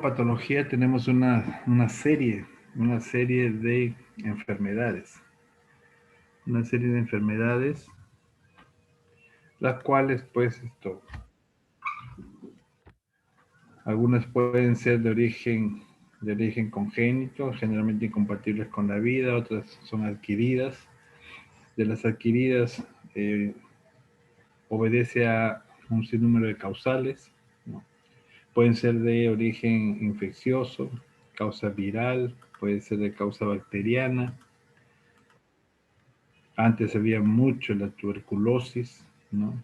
Patología tenemos una serie de enfermedades. Una serie de enfermedades, las cuales, pues, algunas pueden ser de origen congénito, generalmente incompatibles con la vida, otras son adquiridas. De las adquiridas, obedece a un sinnúmero de causales, ¿no? Pueden ser de origen infeccioso, causa viral, puede ser de causa bacteriana. Antes había mucho la tuberculosis, ¿no?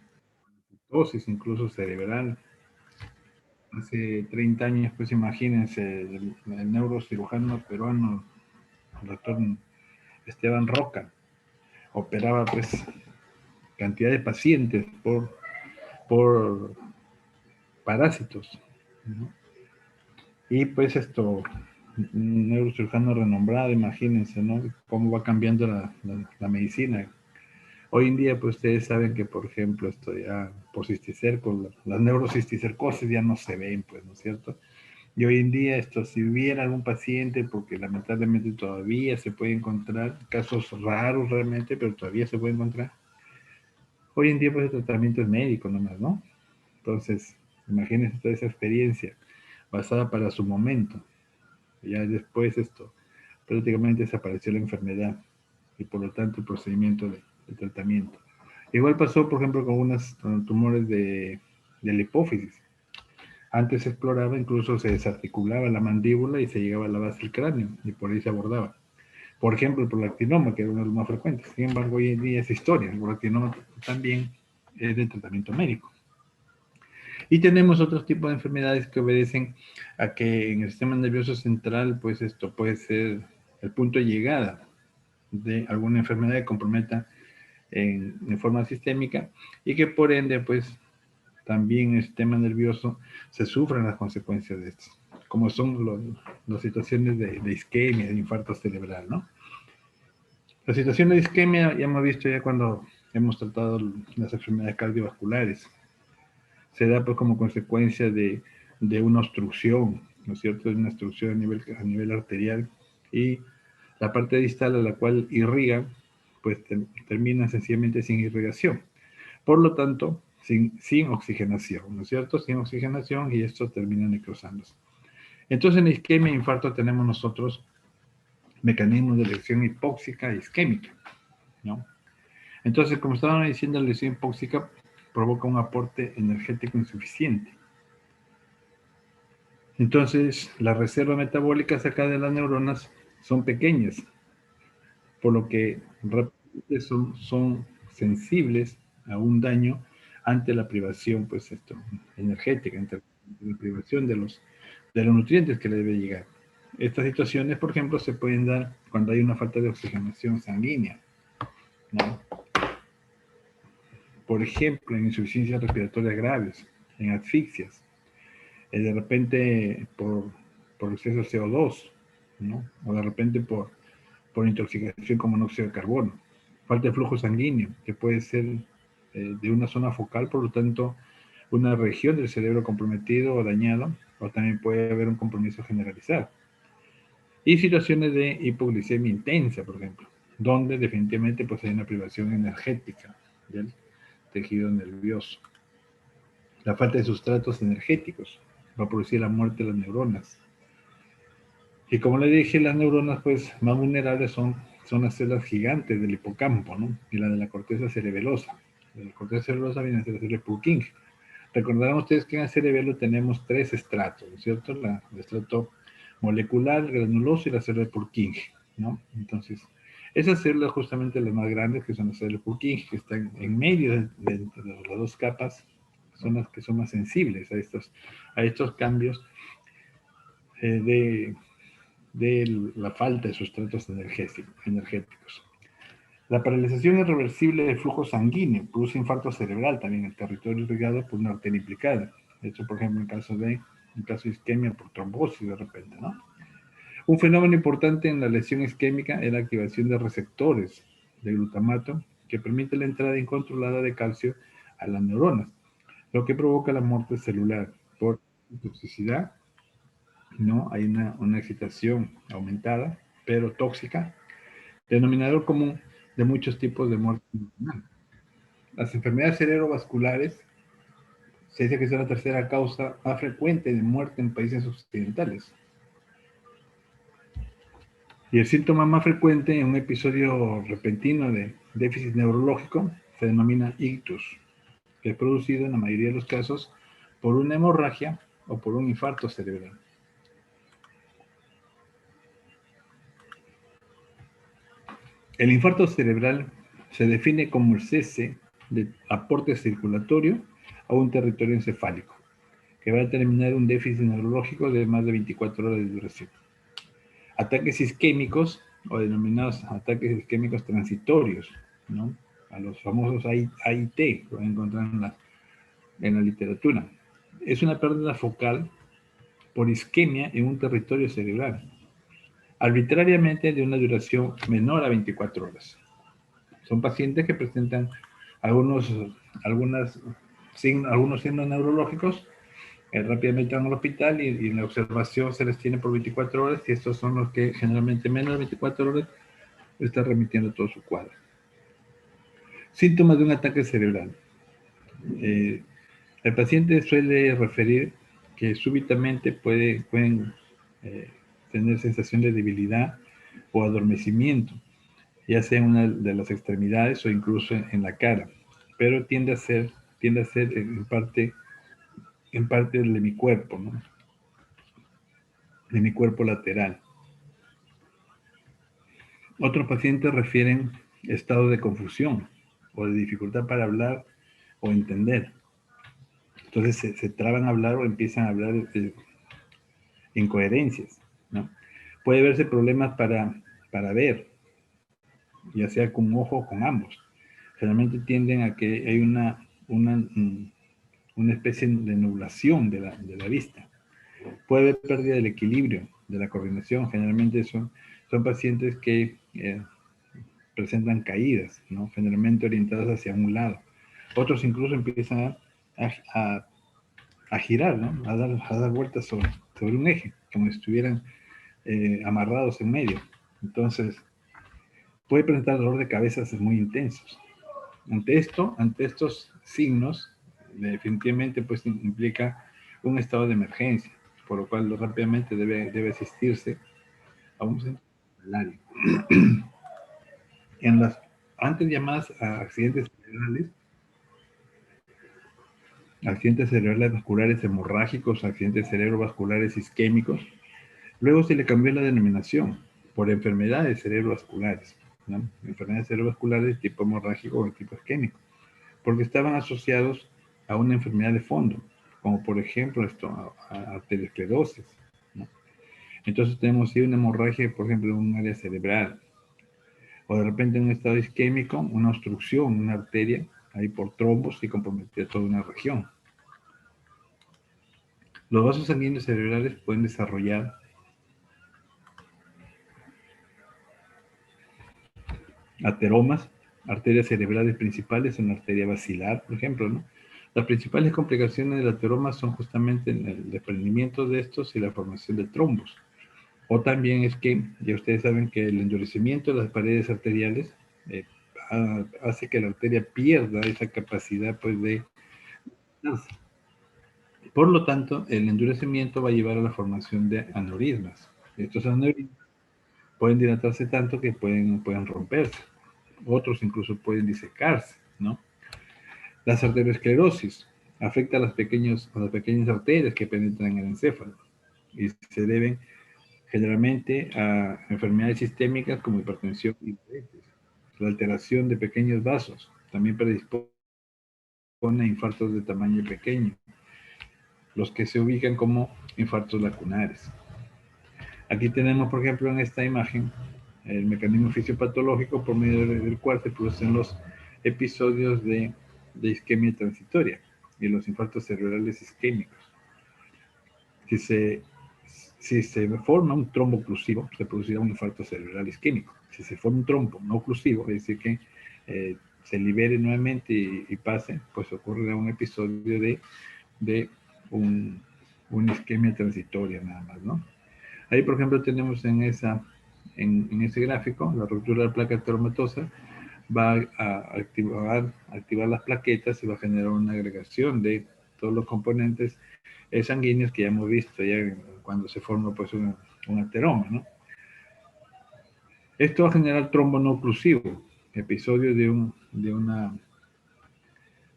Tuberculosis incluso cerebral. Hace 30 años, pues imagínense, el neurocirujano peruano, el doctor Esteban Roca, operaba pues cantidad de pacientes por parásitos, ¿no? Y pues un neurocirujano renombrado, imagínense, ¿no? Cómo va cambiando la medicina. Hoy en día, pues ustedes saben que, por ejemplo, esto ya por cisticercos, las neurocisticercosis ya no se ven, pues, ¿no es cierto? Y hoy en día, si hubiera algún paciente, porque lamentablemente todavía se puede encontrar, casos raros realmente, pero todavía se puede encontrar. Hoy en día, pues, el tratamiento es médico nomás, ¿no? Entonces, imagínense toda esa experiencia basada para su momento. Ya después prácticamente desapareció la enfermedad y por lo tanto el procedimiento de tratamiento. Igual pasó, por ejemplo, con unos tumores de la hipófisis. Antes se exploraba, incluso se desarticulaba la mandíbula y se llegaba a la base del cráneo y por ahí se abordaba. Por ejemplo, el prolactinoma, que era uno de los más frecuentes. Sin embargo, hoy en día es historia. El prolactinoma también es de tratamiento médico. Y tenemos otros tipos de enfermedades que obedecen a que en el sistema nervioso central, pues esto puede ser el punto de llegada de alguna enfermedad que comprometa en forma sistémica y que por ende, pues también en el sistema nervioso se sufren las consecuencias de esto, como son las situaciones de isquemia, de infarto cerebral, ¿no? La situación de isquemia ya hemos visto ya cuando hemos tratado las enfermedades cardiovasculares. Se da pues como consecuencia de una obstrucción, ¿no es cierto? De una obstrucción a nivel arterial y la parte distal a la cual irriga, pues termina sencillamente sin irrigación. Por lo tanto, sin oxigenación, ¿no es cierto? Sin oxigenación y esto termina necrosándose. Entonces en la isquemia e infarto tenemos nosotros mecanismos de lesión hipóxica e isquémica, ¿no? Entonces, como estaban diciendo, la lesión hipóxica provoca un aporte energético insuficiente. Entonces, las reservas metabólicas acá de las neuronas son pequeñas, por lo que rápidamente son sensibles a un daño ante la privación pues, energética, ante la privación de los nutrientes que le debe llegar. Estas situaciones, por ejemplo, se pueden dar cuando hay una falta de oxigenación sanguínea, ¿no? Por ejemplo, en insuficiencias respiratorias graves, en asfixias, de repente por exceso de CO2, ¿no? O de repente por intoxicación con monóxido de carbono. Falta de flujo sanguíneo, que puede ser de una zona focal, por lo tanto, una región del cerebro comprometido o dañado, o también puede haber un compromiso generalizado. Y situaciones de hipoglicemia intensa, por ejemplo, donde definitivamente pues, hay una privación energética del tejido nervioso. La falta de sustratos energéticos va a producir la muerte de las neuronas. Y como le dije, las neuronas pues más vulnerables son las células gigantes del hipocampo, ¿no? Y la de la corteza cerebelosa. La corteza cerebelosa viene a ser el Purkinje. Recordarán ustedes que en el cerebelo tenemos tres estratos, ¿no es cierto? El estrato molecular, granuloso y la célula de Purkinje, ¿no? Entonces, esas células justamente las más grandes, que son las células de Purkinje, que están en medio de las dos capas, son las que son más sensibles a estos cambios de la falta de sustratos energéticos. La paralización irreversible del flujo sanguíneo produce infarto cerebral también en el territorio irrigado por una arteria implicada. Esto, por ejemplo, en caso de isquemia por trombosis de repente, ¿no? Un fenómeno importante en la lesión isquémica es la activación de receptores de glutamato que permite la entrada incontrolada de calcio a las neuronas, lo que provoca la muerte celular por toxicidad ¿no? Hay una excitación aumentada, pero tóxica, denominador común de muchos tipos de muerte emocional. Las enfermedades cerebrovasculares se dice que es la tercera causa más frecuente de muerte en países occidentales. Y el síntoma más frecuente en un episodio repentino de déficit neurológico se denomina ictus, que es producido en la mayoría de los casos por una hemorragia o por un infarto cerebral. El infarto cerebral se define como el cese de aporte circulatorio a un territorio encefálico, que va a determinar un déficit neurológico de más de 24 horas de duración. Ataques isquémicos o denominados ataques isquémicos transitorios, ¿no? A los famosos AIT, que pueden encontrar en la literatura. Es una pérdida focal por isquemia en un territorio cerebral, arbitrariamente de una duración menor a 24 horas. Son pacientes que presentan algunos signos neurológicos, rápidamente van al hospital y en la observación se les tiene por 24 horas y estos son los que generalmente menos de 24 horas están remitiendo todo su cuadro. Síntomas de un ataque cerebral. El paciente suele referir que súbitamente pueden tener sensación de debilidad o adormecimiento, ya sea en una de las extremidades o incluso en la cara, pero tiende a ser en parte de mi cuerpo, ¿no? De mi cuerpo lateral. Otros pacientes refieren estado de confusión o de dificultad para hablar o entender. Entonces se traban a hablar o empiezan a hablar incoherencias, ¿no? Puede verse problemas para ver, ya sea con un ojo o con ambos. Generalmente tienden a que hay una especie de nublación de la vista. Puede haber pérdida del equilibrio, de la coordinación. Generalmente son pacientes que presentan caídas, ¿no? Generalmente orientadas hacia un lado. Otros incluso empiezan a girar, ¿no? A dar vueltas sobre un eje, como si estuvieran amarrados en medio. Entonces, puede presentar dolor de cabeza muy intensos. Ante estos signos, definitivamente pues implica un estado de emergencia, por lo cual rápidamente debe asistirse a un centro hospitalario. En las antes llamadas accidentes cerebrales vasculares hemorrágicos, accidentes cerebrovasculares isquémicos, luego se le cambió la denominación por enfermedades cerebrovasculares, ¿no? Enfermedades cerebrovasculares de tipo hemorrágico o de tipo isquémico, porque estaban asociados a una enfermedad de fondo, como por ejemplo a arteriosclerosis, ¿no? Entonces tenemos una hemorragia, por ejemplo, en un área cerebral, o de repente en un estado isquémico, una obstrucción, una arteria, ahí por trombos y comprometía toda una región. Los vasos sanguíneos cerebrales pueden desarrollar ateromas, arterias cerebrales principales, una arteria basilar, por ejemplo, ¿no? Las principales complicaciones del ateroma son justamente el desprendimiento de estos y la formación de trombos. O también es que, ya ustedes saben que el endurecimiento de las paredes arteriales hace que la arteria pierda esa capacidad pues, de... Por lo tanto, el endurecimiento va a llevar a la formación de aneurismas. Estos aneurismas pueden dilatarse tanto que pueden romperse. Otros incluso pueden disecarse, ¿no? Las arteriosclerosis afecta a las pequeñas arterias que penetran en el encéfalo y se deben generalmente a enfermedades sistémicas como hipertensión y diabetes. La alteración de pequeños vasos también predispone a infartos de tamaño pequeño, los que se ubican como infartos lacunares. Aquí tenemos, por ejemplo, en esta imagen, el mecanismo fisiopatológico por medio del cual se producen los episodios de isquemia transitoria y los infartos cerebrales isquémicos. Si se forma un trombo oclusivo, se producirá un infarto cerebral isquémico. Si se forma un trombo no oclusivo, es decir, que se libere nuevamente y pase, pues ocurrirá un episodio de un una isquemia transitoria nada más, ¿no? Ahí, por ejemplo, tenemos en ese gráfico, la ruptura de la placa ateromatosa va a activar las plaquetas y va a generar una agregación de todos los componentes sanguíneos que ya hemos visto ya cuando se forma pues un ateroma, ¿no? Esto va a generar trombo no oclusivo, episodio de una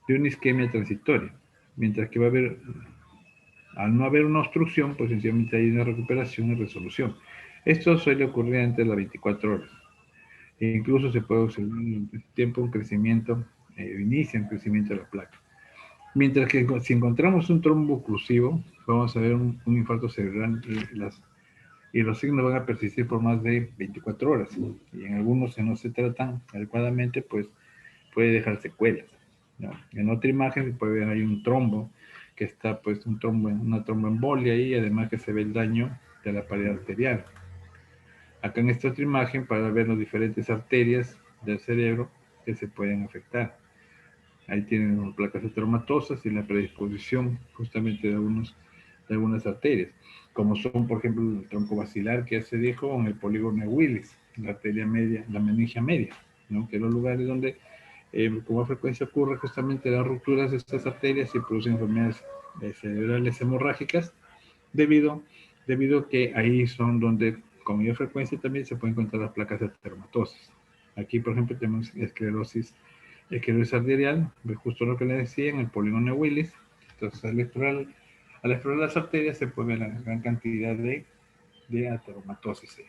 isquemia transitoria, mientras que va a haber, al no haber una obstrucción, pues sencillamente hay una recuperación y resolución. Esto suele ocurrir entre las 24 horas. E incluso se puede observar durante ese tiempo un crecimiento, inicia un crecimiento de la placa. Mientras que si encontramos un trombo oclusivo, vamos a ver un infarto cerebral y los signos van a persistir por más de 24 horas. Y en algunos, si no se tratan adecuadamente, pues puede dejar secuelas, ¿no? En otra imagen se puede ver ahí un trombo, que está pues una tromboembolia ahí, además que se ve el daño de la pared arterial. Acá en esta otra imagen, para ver las diferentes arterias del cerebro que se pueden afectar. Ahí tienen las placas ateromatosas y la predisposición justamente de algunas arterias, como son, por ejemplo, el tronco basilar, que ya se dijo, en el polígono de Willis, la arteria media, la meningia media, ¿no? Que son los lugares donde con más frecuencia ocurre justamente las rupturas de estas arterias y producen enfermedades cerebrales hemorrágicas, debido a que ahí son donde con mayor frecuencia también se pueden encontrar las placas ateromatosas. Aquí, por ejemplo, tenemos esclerosis arterial, justo lo que le decía, en el polígono de Willis. Entonces, al explorar las arterias se puede ver la gran cantidad de ateromatosis.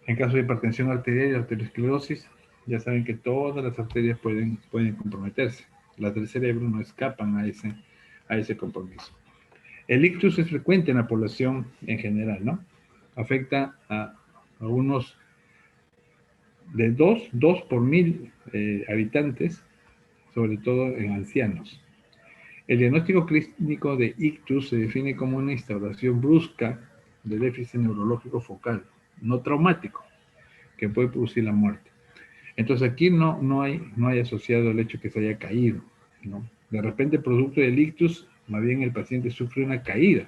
En caso de hipertensión arterial y arteriosclerosis, ya saben que todas las arterias pueden comprometerse. Las del cerebro no escapan a ese compromiso. El ictus es frecuente en la población en general, ¿no? Afecta a unos de 2 por 1000 habitantes, sobre todo en ancianos. El diagnóstico clínico de ictus se define como una instauración brusca de déficit neurológico focal, no traumático, que puede producir la muerte. Entonces aquí no hay asociado el hecho que se haya caído, ¿no? De repente, producto del ictus, más bien el paciente sufre una caída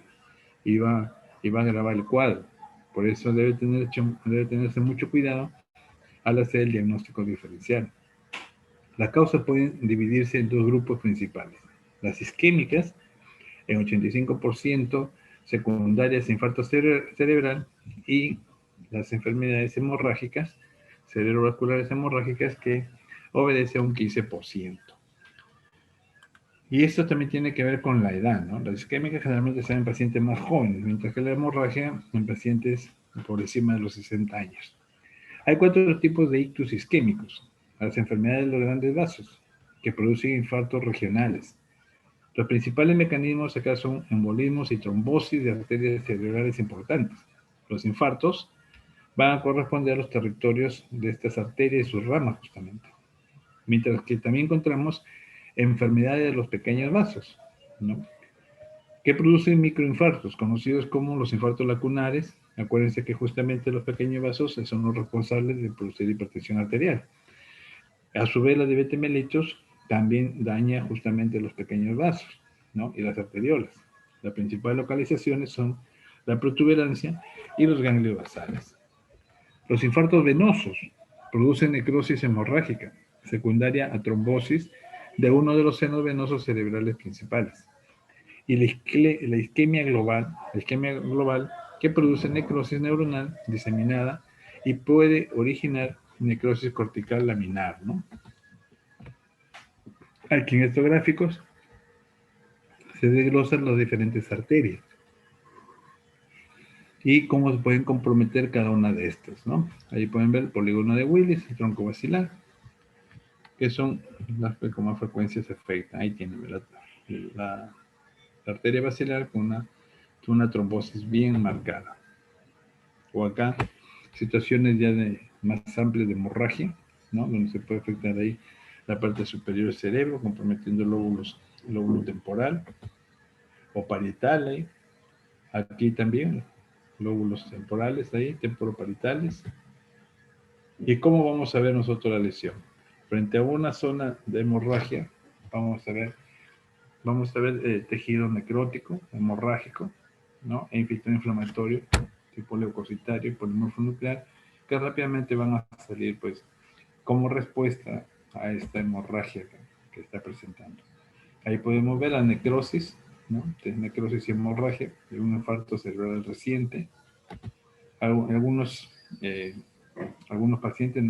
y va a agravar el cuadro. Por eso debe tenerse mucho cuidado al hacer el diagnóstico diferencial. Las causas pueden dividirse en dos grupos principales. Las isquémicas, en 85%, secundarias a infarto cerebral, y las enfermedades hemorrágicas, cerebrovasculares hemorrágicas, que obedece a un 15%. Y esto también tiene que ver con la edad, ¿no? Las isquémicas generalmente se dan en pacientes más jóvenes, mientras que la hemorragia en pacientes por encima de los 60 años. Hay 4 tipos de ictus isquémicos: las enfermedades de los grandes vasos, que producen infartos regionales. Los principales mecanismos acá son embolismos y trombosis de arterias cerebrales importantes. Los infartos van a corresponder a los territorios de estas arterias y sus ramas, justamente. Mientras que también encontramos enfermedades de los pequeños vasos, ¿no? Que producen microinfartos, conocidos como los infartos lacunares. Acuérdense que justamente los pequeños vasos son los responsables de producir hipertensión arterial. A su vez, la diabetes mellitus también daña justamente los pequeños vasos, ¿no? Y las arteriolas. Las principales localizaciones son la protuberancia y los ganglios basales. Los infartos venosos producen necrosis hemorrágica, secundaria a trombosis de uno de los senos venosos cerebrales principales. Y la isquemia global, que produce necrosis neuronal diseminada y puede originar necrosis cortical laminar, ¿no? Aquí en estos gráficos se desglosan las diferentes arterias y cómo se pueden comprometer cada una de estas, ¿no? Ahí pueden ver el polígono de Willis, el tronco basilar, que son las que con más frecuencia se afectan. Ahí tienen la arteria basilar con una trombosis bien marcada. O acá, situaciones ya más amplias de hemorragia, ¿no? Donde se puede afectar ahí la parte superior del cerebro, comprometiendo el lóbulo temporal o parietal ahí. Aquí también, lóbulos temporales ahí, temporoparietales. ¿Y cómo vamos a ver nosotros la lesión? Frente a una zona de hemorragia, vamos a ver vamos a ver tejido necrótico, hemorrágico, ¿no? E inflamatorio, tipo leucocitario y polimorfo nuclear, que rápidamente van a salir, pues, como respuesta a esta hemorragia que está presentando. Ahí podemos ver la necrosis, ¿no? Necrosis y hemorragia de un infarto cerebral reciente. Algunos pacientes,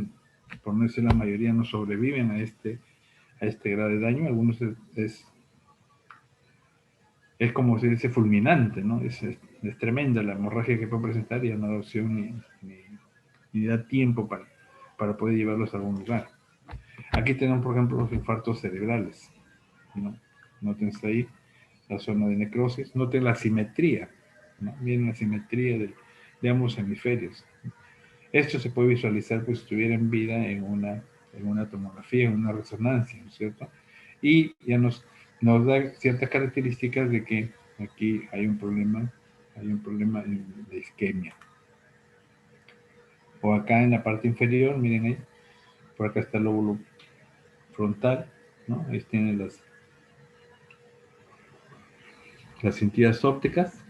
por no decir la mayoría, no sobreviven a este grado de daño. Algunos es como si dice fulminante, ¿no? Es tremenda la hemorragia que puede presentar y no da opción ni da tiempo para poder llevarlos a algún lugar. Aquí tenemos, por ejemplo, los infartos cerebrales, ¿no? Nótense ahí la zona de necrosis, noten la simetría, ¿no? Miren la simetría de ambos hemisferios. Esto se puede visualizar pues si estuviera en vida en una tomografía, en una resonancia, ¿no es cierto? Y ya nos da ciertas características de que aquí hay un problema de isquemia. O acá en la parte inferior, miren ahí, por acá está el lóbulo frontal, ¿no? Ahí tienen las cintillas ópticas,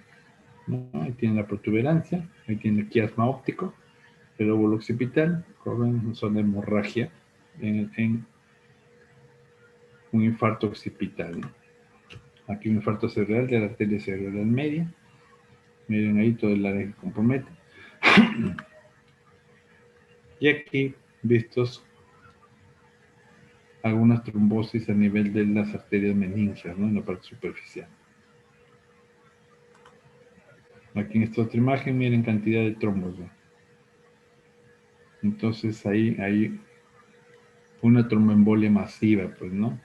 ¿no? Ahí tiene la protuberancia, ahí tiene el quiasma óptico, el lóbulo occipital, corren zona de hemorragia en un infarto occipital, ¿no? Aquí un infarto cerebral de la arteria cerebral media. Miren ahí todo el área que compromete. Y aquí vistos algunas trombosis a nivel de las arterias meníngeas, ¿no? En la parte superficial. Aquí en esta otra imagen, miren cantidad de trombos, ¿no? Entonces ahí hay una tromboembolia masiva, pues, ¿no?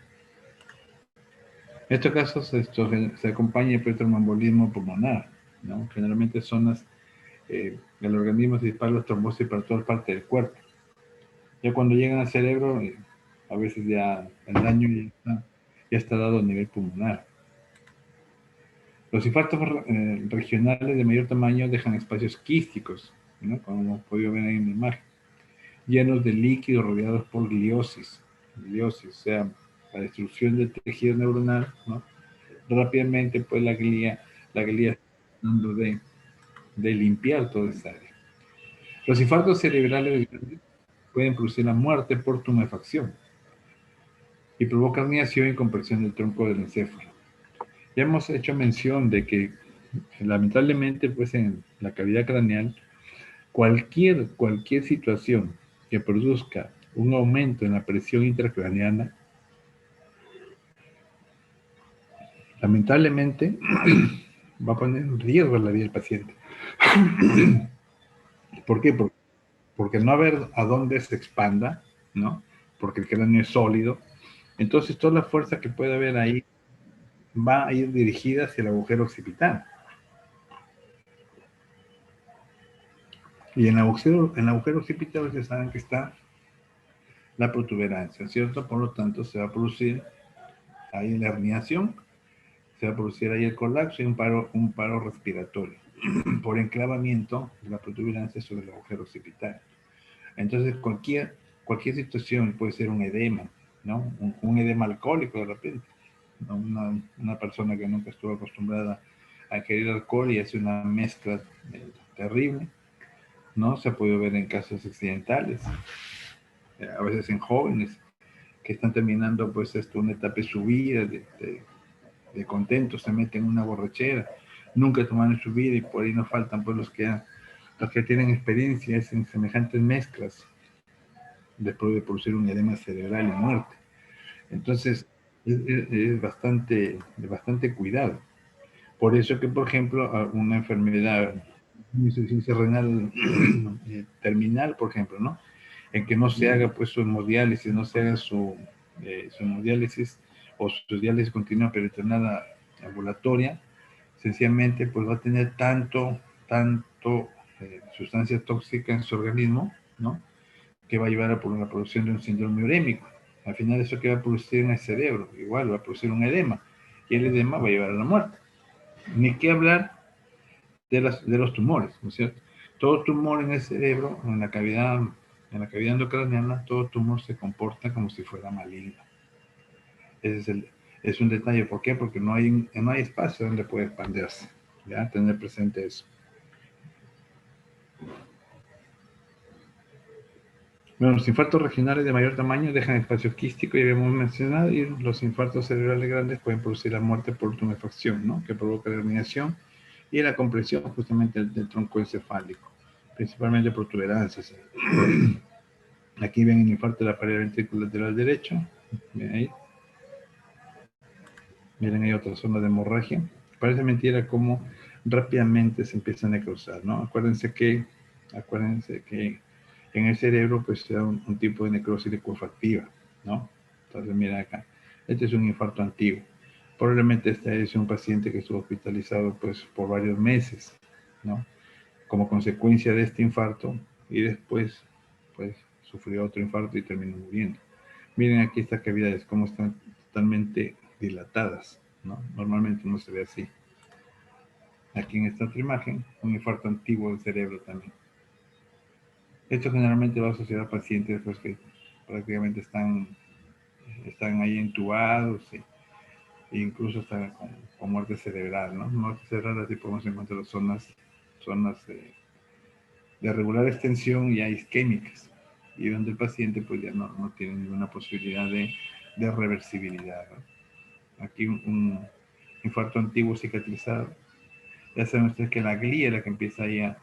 En estos casos esto se acompaña de tromboembolismo pulmonar, ¿no? Generalmente zonas del organismo se dispara la trombosis para toda parte del cuerpo. Ya cuando llegan al cerebro, a veces ya el daño ya está dado a nivel pulmonar. Los infartos regionales de mayor tamaño dejan espacios quísticos, ¿no? Como hemos podido ver ahí en la imagen, llenos de líquidos rodeados por gliosis, o sea, la destrucción del tejido neuronal, ¿no? Rápidamente, pues la glía está tratando de limpiar toda esa área. Los infartos cerebrales pueden producir la muerte por tumefacción y provoca herniación y compresión del tronco del encéfalo. Ya hemos hecho mención de que lamentablemente pues en la cavidad craneal cualquier situación que produzca un aumento en la presión intracraneana lamentablemente va a poner en riesgo la vida del paciente. ¿Por qué? Porque no haber a dónde se expanda, ¿no? Porque el cráneo es sólido. Entonces toda la fuerza que puede haber ahí va a ir dirigida hacia el agujero occipital. Y en el agujero occipital ustedes saben que está la protuberancia, ¿cierto? Por lo tanto, se va a producir ahí la herniación, se va a producir ahí el colapso y un paro respiratorio por enclavamiento de la protuberancia sobre el agujero occipital. Entonces, cualquier situación puede ser un edema, ¿no? Un edema alcohólico de repente, ¿no? Una persona que nunca estuvo acostumbrada a ingerir alcohol y hace una mezcla terrible, ¿no? Se ha podido ver en casos accidentales, a veces en jóvenes que están terminando pues una etapa de su vida, de contentos, se meten en una borrachera, nunca toman en su vida y por ahí nos faltan pues los que tienen experiencias en semejantes mezclas después de producir un edema cerebral y muerte. Entonces es de bastante cuidado. Por eso que, por ejemplo, una enfermedad de insuficiencia renal terminal, por ejemplo, ¿no? En que no se haga pues su hemodiálisis, no se haga su hemodiálisis o su diálisis continua peritonal ambulatoria, sencillamente pues va a tener tanto sustancia tóxica en su organismo, ¿no? Que va a llevar a la producción de un síndrome urémico. Al final eso que va a producir en el cerebro, igual va a producir un edema, y el edema va a llevar a la muerte. Ni que hablar de los tumores, ¿no es cierto? Todo tumor en el cerebro, en la cavidad endocraniana, todo tumor se comporta como si fuera maligno. Ese Es un detalle, ¿por qué? Porque no hay espacio donde puede expandirse. ¿Ya? Tener presente eso. Bueno, los infartos regionales de mayor tamaño dejan espacio quístico, ya habíamos mencionado, y los infartos cerebrales grandes pueden producir la muerte por tumefacción, ¿no? Que provoca la herniación y la compresión justamente del tronco encefálico, principalmente por tolerancias. Aquí ven el infarto de la pared ventricular lateral derecho. Miren ahí. Miren, hay otra zona de hemorragia. Parece mentira cómo rápidamente se empiezan a necrosar, ¿no? Acuérdense que en el cerebro pues se da un tipo de necrosis licuefactiva, ¿no? Entonces, mira acá. Este es un infarto antiguo. Probablemente este es un paciente que estuvo hospitalizado pues por varios meses, ¿no? Como consecuencia de este infarto y después pues sufrió otro infarto y terminó muriendo. Miren aquí estas cavidades, cómo están totalmente dilatadas, ¿no? Normalmente no se ve así. Aquí en esta otra imagen, un infarto antiguo del cerebro también. Esto generalmente va asociado a pacientes pues, que prácticamente están ahí entubados e incluso están con muerte cerebral, ¿no? Muerte cerebral, así podemos encontrar zonas de regular extensión ya isquémicas y donde el paciente pues ya no tiene ninguna posibilidad de reversibilidad, ¿no? Aquí un infarto antiguo cicatrizado. Ya saben ustedes que la glía es la que empieza ahí a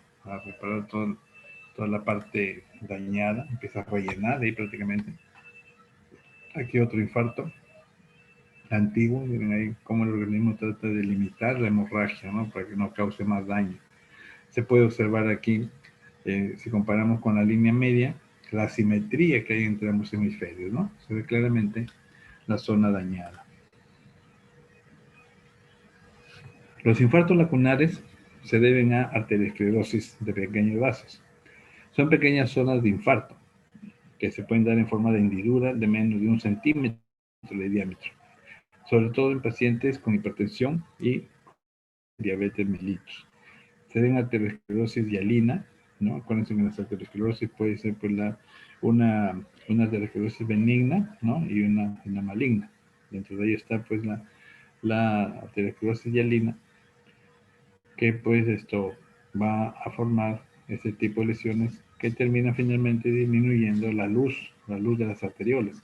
reparar toda la parte dañada, empieza a rellenar ahí prácticamente. Aquí otro infarto antiguo, miren ahí cómo el organismo trata de limitar la hemorragia, ¿no? Para que no cause más daño. Se puede observar aquí, si comparamos con la línea media, la asimetría que hay entre ambos hemisferios, ¿no? Se ve claramente la zona dañada. Los infartos lacunares se deben a arteriosclerosis de pequeños vasos. Son pequeñas zonas de infarto que se pueden dar en forma de hendidura de menos de 1 centímetro de diámetro, sobre todo en pacientes con hipertensión y diabetes mellitus. Se deben a arteriosclerosis hialina, ¿no? Acuérdense que la arteriosclerosis puede ser pues, una arteriosclerosis benigna, ¿no? Y una maligna. Dentro de ello está pues la arteriosclerosis hialina, que pues esto va a formar ese tipo de lesiones que terminan finalmente disminuyendo la luz de las arteriolas.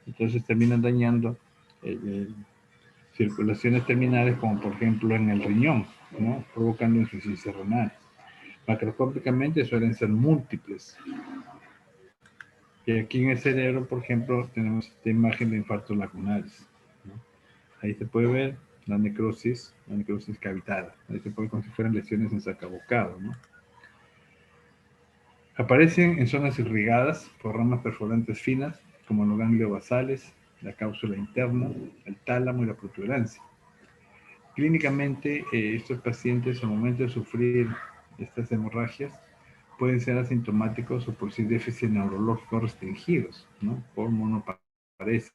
Entonces terminan dañando circulaciones terminales, como por ejemplo en el riñón, ¿no? Provocando insuficiencia renal. Macroscópicamente suelen ser múltiples. Y aquí en el cerebro, por ejemplo, tenemos esta imagen de infartos lacunares, ¿no? Ahí se puede ver la necrosis cavitada. Ahí se puede ver como si fueran lesiones en sacabocado, ¿no? Aparecen en zonas irrigadas por ramas perforantes finas, como los ganglios basales, la cápsula interna, el tálamo y la protuberancia. Clínicamente, estos pacientes, al momento de sufrir estas hemorragias, pueden ser asintomáticos o por sí déficits neurológicos restringidos, ¿no? Por monoparesis.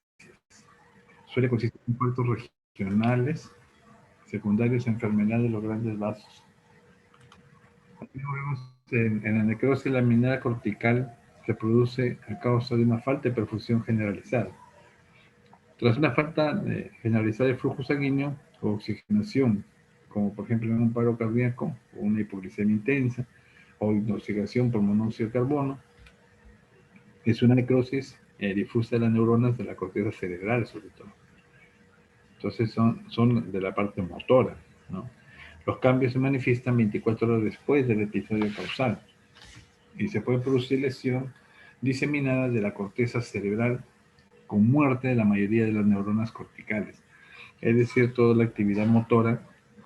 Suele consistir en infartos regionales, secundarios a enfermedad de los grandes vasos. Aquí vemos en la necrosis laminar cortical se produce a causa de una falta de perfusión generalizada. Tras una falta generalizada de flujo sanguíneo o oxigenación, como por ejemplo en un paro cardíaco o una hipoglicemia intensa o intoxicación por monóxido de carbono, es una necrosis difusa de las neuronas de la corteza cerebral sobre todo. Entonces son de la parte motora, ¿no? Los cambios se manifiestan 24 horas después del episodio causal y se puede producir lesión diseminada de la corteza cerebral con muerte de la mayoría de las neuronas corticales. Es decir, toda la actividad motora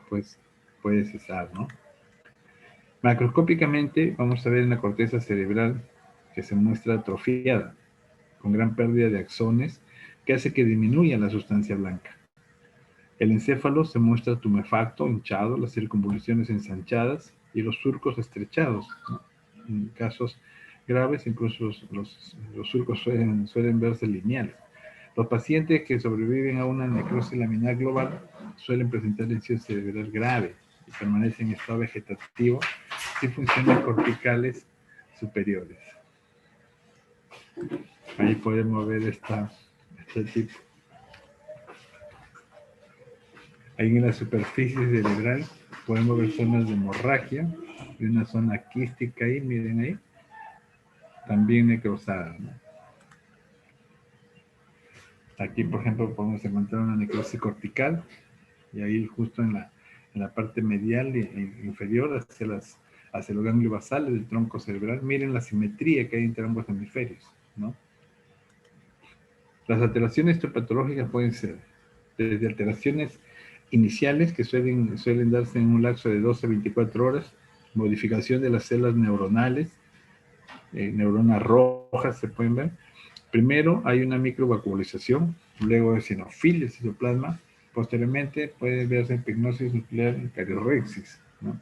pues puede cesar, ¿no? Macroscópicamente vamos a ver en la corteza cerebral que se muestra atrofiada, con gran pérdida de axones que hace que disminuya la sustancia blanca. El encéfalo se muestra tumefacto, hinchado, las circunvoluciones ensanchadas y los surcos estrechados, ¿no? En casos graves, incluso los surcos suelen verse lineales. Los pacientes que sobreviven a una necrosis laminar global suelen presentar lesión cerebral grave y permanecen en estado vegetativo sin funciones corticales superiores. Ahí podemos ver este tipo. Ahí en la superficie cerebral podemos ver zonas de hemorragia y una zona quística ahí, miren ahí, también necrosada, ¿no? Aquí, por ejemplo, podemos encontrar una necrosis cortical y ahí justo en la parte medial e inferior hacia los ganglios basales del tronco cerebral. Miren la simetría que hay entre ambos hemisferios, ¿no? Las alteraciones histopatológicas pueden ser desde alteraciones iniciales que suelen darse en un lapso de 12 a 24 horas, modificación de las células neuronales, neuronas rojas se pueden ver. Primero hay una microvacuolización, luego eosinofilia, citoplasma. Posteriormente puede verse epignosis nuclear en cariorrexis, ¿no?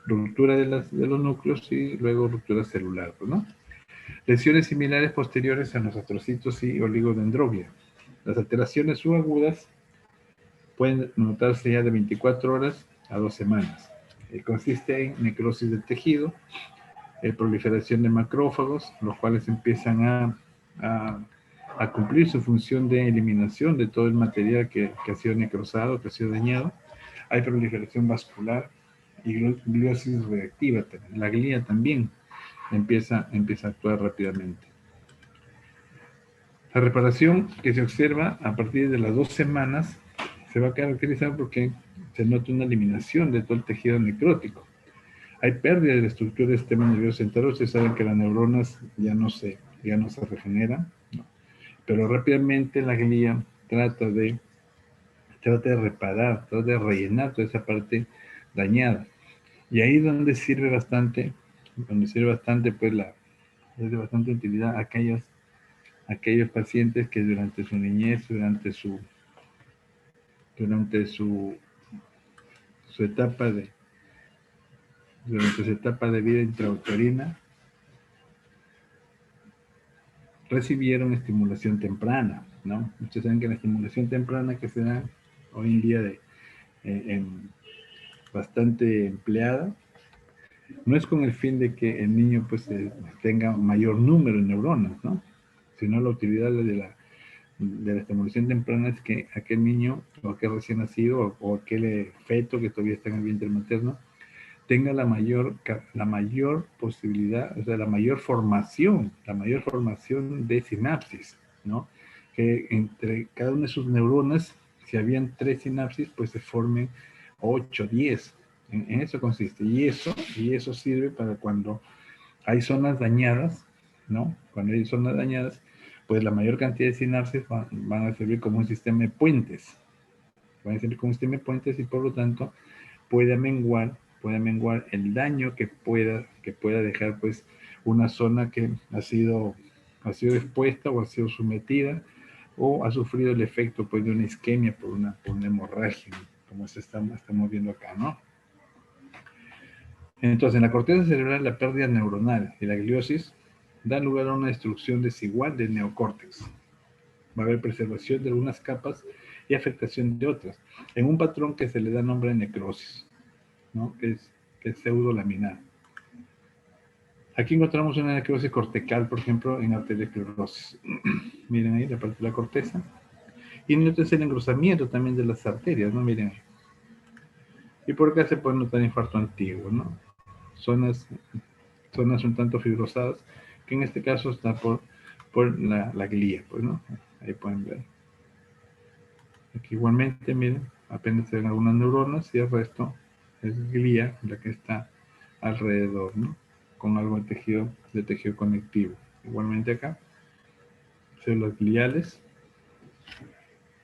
Ruptura de los núcleos y luego ruptura celular, ¿no? Lesiones similares posteriores a los astrocitos y oligodendrobia. Las alteraciones subagudas pueden notarse ya de 24 horas a 2 semanas. Consiste en necrosis del tejido, proliferación de macrófagos, los cuales empiezan a cumplir su función de eliminación de todo el material que ha sido necrosado, que ha sido dañado. Hay proliferación vascular y gliosis reactiva. La glía también empieza a actuar rápidamente. La reparación que se observa a partir de las 2 semanas se va a caracterizar porque se nota una eliminación de todo el tejido necrótico. Hay pérdida de la estructura del sistema nervioso central. Ustedes saben que las neuronas ya no se regeneran, ¿no? Pero rápidamente la glía trata de reparar, trata de rellenar toda esa parte dañada. Y ahí es donde sirve bastante pues es de bastante utilidad aquellos pacientes que durante su niñez, durante su etapa durante su etapa de vida intrauterina recibieron estimulación temprana, ¿no? Ustedes saben que la estimulación temprana que se da hoy en día bastante empleada, no es con el fin de que el niño pues tenga mayor número de neuronas, ¿no? Sino la utilidad de la estimulación temprana es que aquel niño o aquel recién nacido o aquel feto que todavía está en el vientre materno tenga la mayor posibilidad, o sea, la mayor formación de sinapsis, ¿no? Que entre cada una de sus neuronas, si habían 3 sinapsis, pues se formen 8, 10. En eso consiste. Y eso sirve para cuando hay zonas dañadas, ¿no? Cuando hay zonas dañadas, pues la mayor cantidad de sinapsis van a servir como un sistema de puentes. Van a servir como un sistema de puentes y por lo tanto puede menguar el daño que pueda dejar pues una zona que ha sido expuesta o ha sido sometida o ha sufrido el efecto pues de una isquemia por una hemorragia, como estamos viendo acá, ¿no? Entonces, en la corteza cerebral, la pérdida neuronal y la gliosis dan lugar a una destrucción desigual del neocórtex. Va a haber preservación de algunas capas y afectación de otras, en un patrón que se le da nombre de necrosis, ¿no? que es pseudolaminar. Aquí encontramos una necrosis cortical, por ejemplo, en arteriosclerosis. Miren ahí la parte de la corteza. Y noten el engrosamiento también de las arterias, ¿no? Miren ahí. Y por acá se puede notar infarto antiguo, ¿no? Zonas un tanto fibrosadas, que en este caso está por la glía, pues, ¿no? Ahí pueden ver. Aquí igualmente, miren, apenas se ven algunas neuronas y el resto es glía, la que está alrededor, ¿no? Con algo de tejido conectivo. Igualmente acá, células gliales.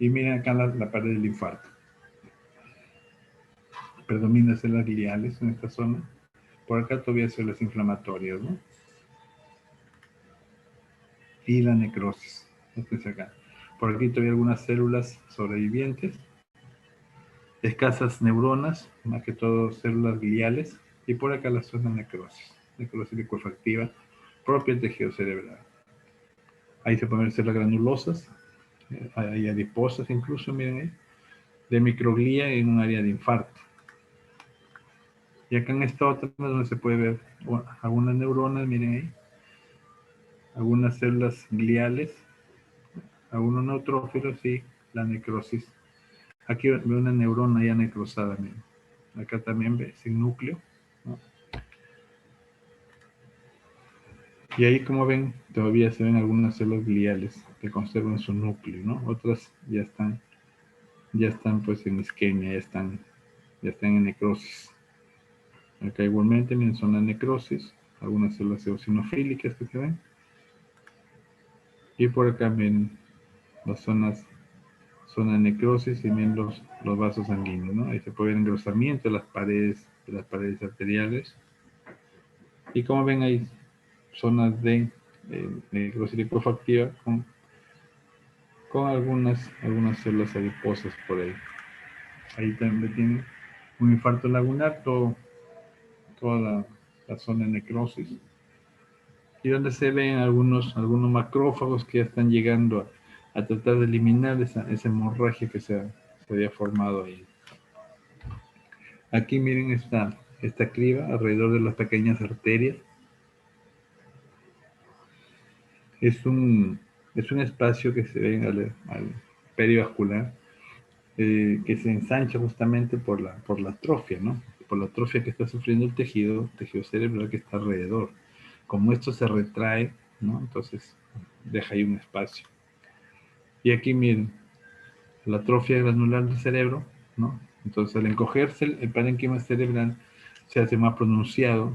Y miren acá la pared del infarto. Predomina células gliales en esta zona. Por acá todavía células inflamatorias, ¿no? Y la necrosis. Esto es acá. Por aquí todavía algunas células sobrevivientes. Escasas neuronas, más que todo células gliales. Y por acá la zona de necrosis licuefactiva propia del tejido cerebral. Ahí se pueden ver células granulosas, hay adiposas incluso, miren ahí, de microglía en un área de infarto. Y acá en esta otra donde se puede ver algunas neuronas, miren ahí, algunas células gliales, algunos neutrófilos y la necrosis Aquí ve una neurona ya necrosada, miren. Acá también ve sin núcleo, ¿no? Y ahí, como ven, todavía se ven algunas células gliales que conservan su núcleo, ¿no? Otras ya están pues en isquemia, ya están en necrosis. Acá igualmente, miren, son las necrosis, algunas células eosinofílicas que se ven. Y por acá ven las zona de necrosis y ven los vasos sanguíneos, ¿no? Ahí se puede ver engrosamiento de las paredes arteriales. Y como ven, hay zonas de necrosis lipofactiva con algunas células adiposas por ahí. Ahí también tiene un infarto lagunar, toda la zona de necrosis. Y donde se ven algunos macrófagos que ya están llegando a tratar de eliminar esa hemorragia que se había formado ahí. Aquí miren esta criba alrededor de las pequeñas arterias. Es un espacio que se ve al perivascular, que se ensancha justamente por la atrofia, ¿no? Por la atrofia que está sufriendo el tejido cerebral que está alrededor. Como esto se retrae, ¿no? Entonces deja ahí un espacio. Y aquí miren, la atrofia granular del cerebro, ¿no? Entonces al encogerse el parénquima cerebral se hace más pronunciado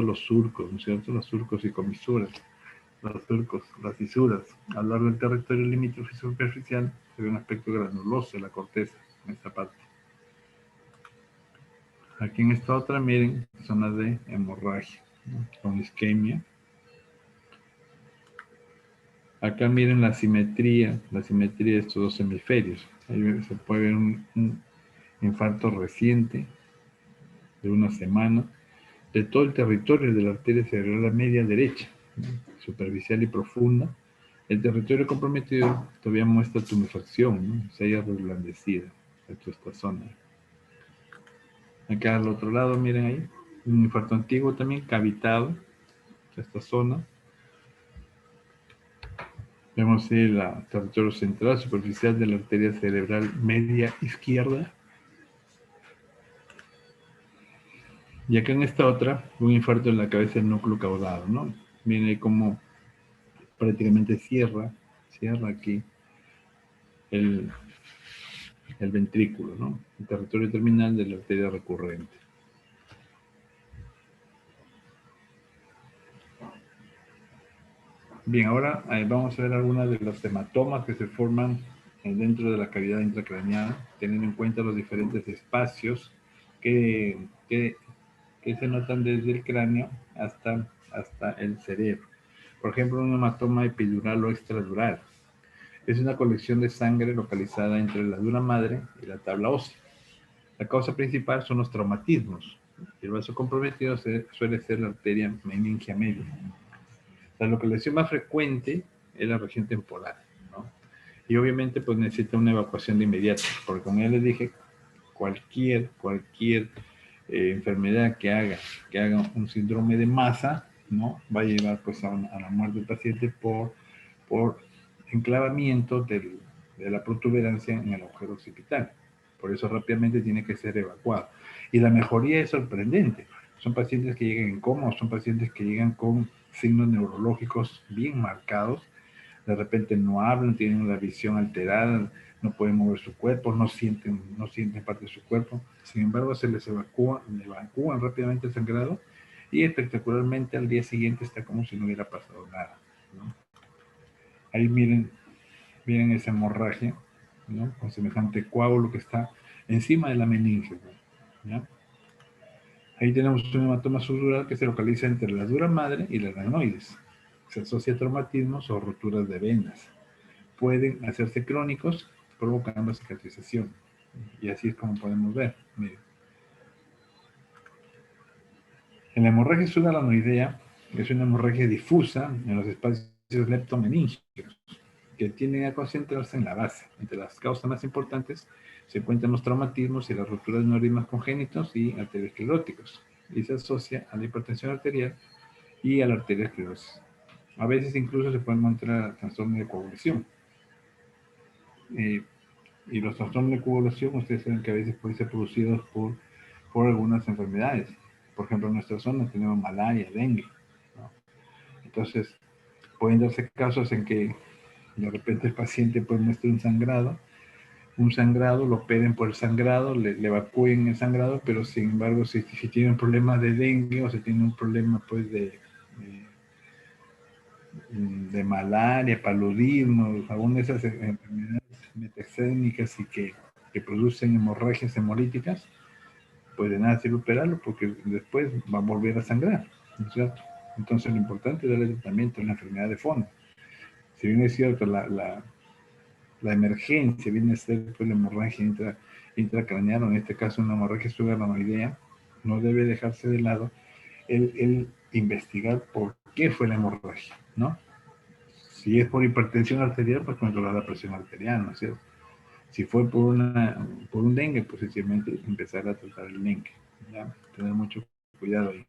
los surcos, ¿no es cierto? Los surcos y comisuras, los surcos, las fisuras. A lo largo del territorio limítrofe superficial se ve un aspecto granuloso de la corteza en esta parte. Aquí en esta otra, miren, zonas de hemorragia, ¿no? Con isquemia. Acá miren la simetría de estos dos hemisferios. Ahí se puede ver un infarto reciente de una semana de todo el territorio de la arteria cerebral media derecha, ¿no? Superficial y profunda. El territorio comprometido todavía muestra tumefacción, ¿no? Se haya reblandecida esta zona. Acá al otro lado, miren ahí, un infarto antiguo también, cavitado, esta zona. Vemos el territorio central superficial de la arteria cerebral media izquierda. Y acá en esta otra, un infarto en la cabeza del núcleo caudado, ¿no? Miren ahí cómo prácticamente cierra aquí el, el ventrículo, ¿no? El territorio terminal de la arteria recurrente. Bien, ahora vamos a ver algunas de los hematomas que se forman dentro de la cavidad intracraneal, teniendo en cuenta los diferentes espacios que, que, que se notan desde el cráneo hasta el cerebro. Por ejemplo, un hematoma epidural o extradural. Es una colección de sangre localizada entre la dura madre y la tabla ósea. La causa principal son los traumatismos. El vaso comprometido suele ser la arteria meningia media. La localización más frecuente es la región temporal, ¿no? Y obviamente pues necesita una evacuación de inmediato, porque como ya les dije, cualquier enfermedad que haga un síndrome de masa, ¿no? Va a llevar pues a la muerte del paciente por enclavamiento de la protuberancia en el agujero occipital. Por eso rápidamente tiene que ser evacuado. Y la mejoría es sorprendente. Son pacientes que llegan en coma, son pacientes que llegan con signos neurológicos bien marcados. De repente no hablan, tienen la visión alterada, no pueden mover su cuerpo, no sienten parte de su cuerpo. Sin embargo, se les evacúan rápidamente el sangrado y espectacularmente al día siguiente está como si no hubiera pasado nada, ¿no? Ahí miren esa hemorragia, ¿no? Con semejante coágulo que está encima de la meninge, ¿ya? Ahí tenemos un hematoma subdural que se localiza entre la dura madre y las adenoides. Se asocia a traumatismos o roturas de venas. Pueden hacerse crónicos provocando cicatrización. Y así es como podemos ver. Miren. En la hemorragia subarachnoidea es una hemorragia difusa en los espacios leptomeningios que tienden a concentrarse en la base. Entre las causas más importantes se encuentran los traumatismos y las rupturas de neurismas congénitos y arterioscleróticos, y se asocia a la hipertensión arterial y a la arteriosclerosis. A veces incluso se puede encontrar trastorno de coagulación. Y los trastornos de coagulación, ustedes saben que a veces pueden ser producidos por algunas enfermedades. Por ejemplo, en nuestra zona tenemos malaria, dengue, ¿no? Entonces, pueden darse casos en que de repente el paciente pues muestra un sangrado, lo operen por el sangrado, le evacúen el sangrado, pero sin embargo, si tiene un problema de dengue o si tiene un problema pues de malaria, paludismo, alguna de esas enfermedades metaxénicas y que producen hemorragias hemolíticas, pues de nada sirve operarlo porque después va a volver a sangrar, ¿no es cierto? Entonces lo importante es darle tratamiento a una enfermedad de fondo. Si bien es cierto, la emergencia viene a ser pues, la hemorragia intracraneal, o en este caso una hemorragia subarachnoidea, no debe dejarse de lado el investigar por qué fue la hemorragia, ¿no? Si es por hipertensión arterial, pues controlar la presión arterial, ¿no es cierto? Si fue por un dengue, pues sencillamente empezar a tratar el dengue, ¿ya? Tener mucho cuidado ahí.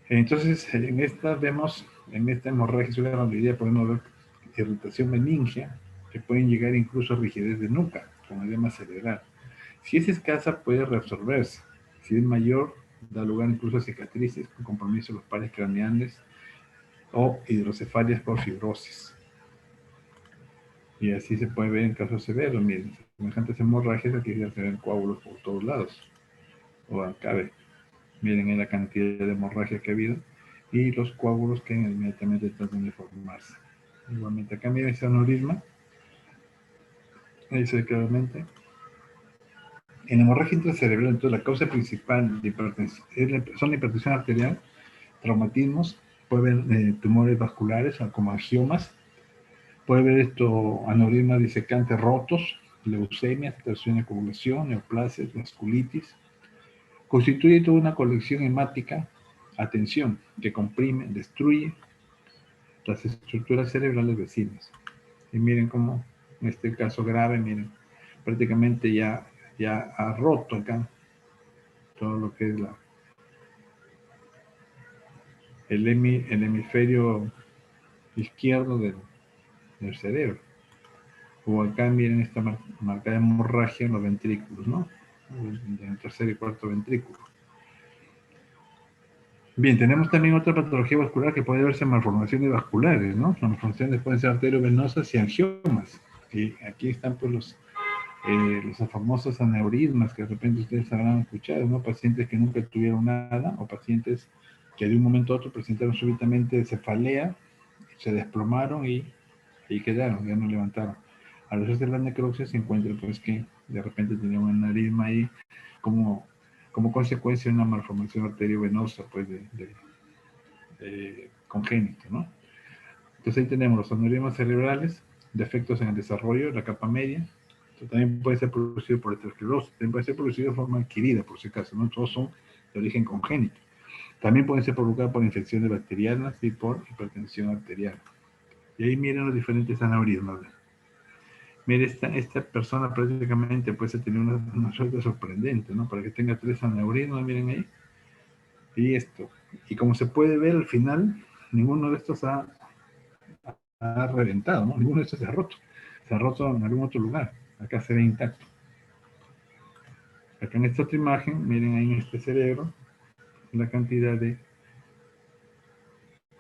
Entonces, en esta hemorragia subarachnoidea podemos ver irritación meningia, que pueden llegar incluso a rigidez de nuca, con edema cerebral. Si es escasa, puede reabsorberse. Si es mayor, da lugar incluso a cicatrices con compromiso de los pares craneales o hidrocefalias por fibrosis. Y así se puede ver en casos severos. Miren, semejantes hemorragias, aquí ya se ven coágulos por todos lados. O acá ve. Miren en la cantidad de hemorragia que ha habido y los coágulos que inmediatamente tratan de formarse. Igualmente acá miren ese aneurisma. Ahí dice claramente. En hemorragia intracerebral, entonces la causa principal de hipertensión son la hipertensión arterial, traumatismos, puede haber tumores vasculares como angiomas, puede haber aneurismas disecantes rotos, leucemias, alteración de coagulación, neoplasias, vasculitis. Constituye toda una colección hemática, atención, que comprime, destruye las estructuras cerebrales vecinas. Y miren cómo, en este caso grave, miren, prácticamente ya ha roto acá todo lo que es el hemisferio izquierdo del cerebro. O acá miren esta marcada hemorragia en los ventrículos, ¿no? En el tercer y cuarto ventrículo. Bien, tenemos también otra patología vascular que puede verse en malformaciones vasculares, ¿no? Las malformaciones pueden ser arteriovenosas y angiomas. Y aquí están pues los famosos aneurismas que de repente ustedes habrán escuchado, ¿no? Pacientes que nunca tuvieron nada o pacientes que de un momento a otro presentaron súbitamente cefalea, se desplomaron y quedaron, ya no levantaron. A veces de la necropsia se encuentra pues que de repente tenía un aneurisma ahí como consecuencia de una malformación arteriovenosa pues congénito, ¿no? Entonces ahí tenemos los aneurismas cerebrales, defectos en el desarrollo, la capa media. Esto también puede ser producido por aterosclerosis, también puede ser producido de forma adquirida, por si acaso, no todos son de origen congénito. También pueden ser provocados por infecciones bacterianas y por hipertensión arterial. Y ahí miren los diferentes aneurismas. Mire, esta persona prácticamente puede tener una suerte sorprendente, ¿no? Para que tenga 3 aneurismas, miren ahí. Y esto. Y como se puede ver al final, ninguno de estos ha reventado, ¿no? Ninguno de estos se ha roto. Se ha roto en algún otro lugar. Acá se ve intacto. Acá en esta otra imagen, miren ahí en este cerebro, la cantidad de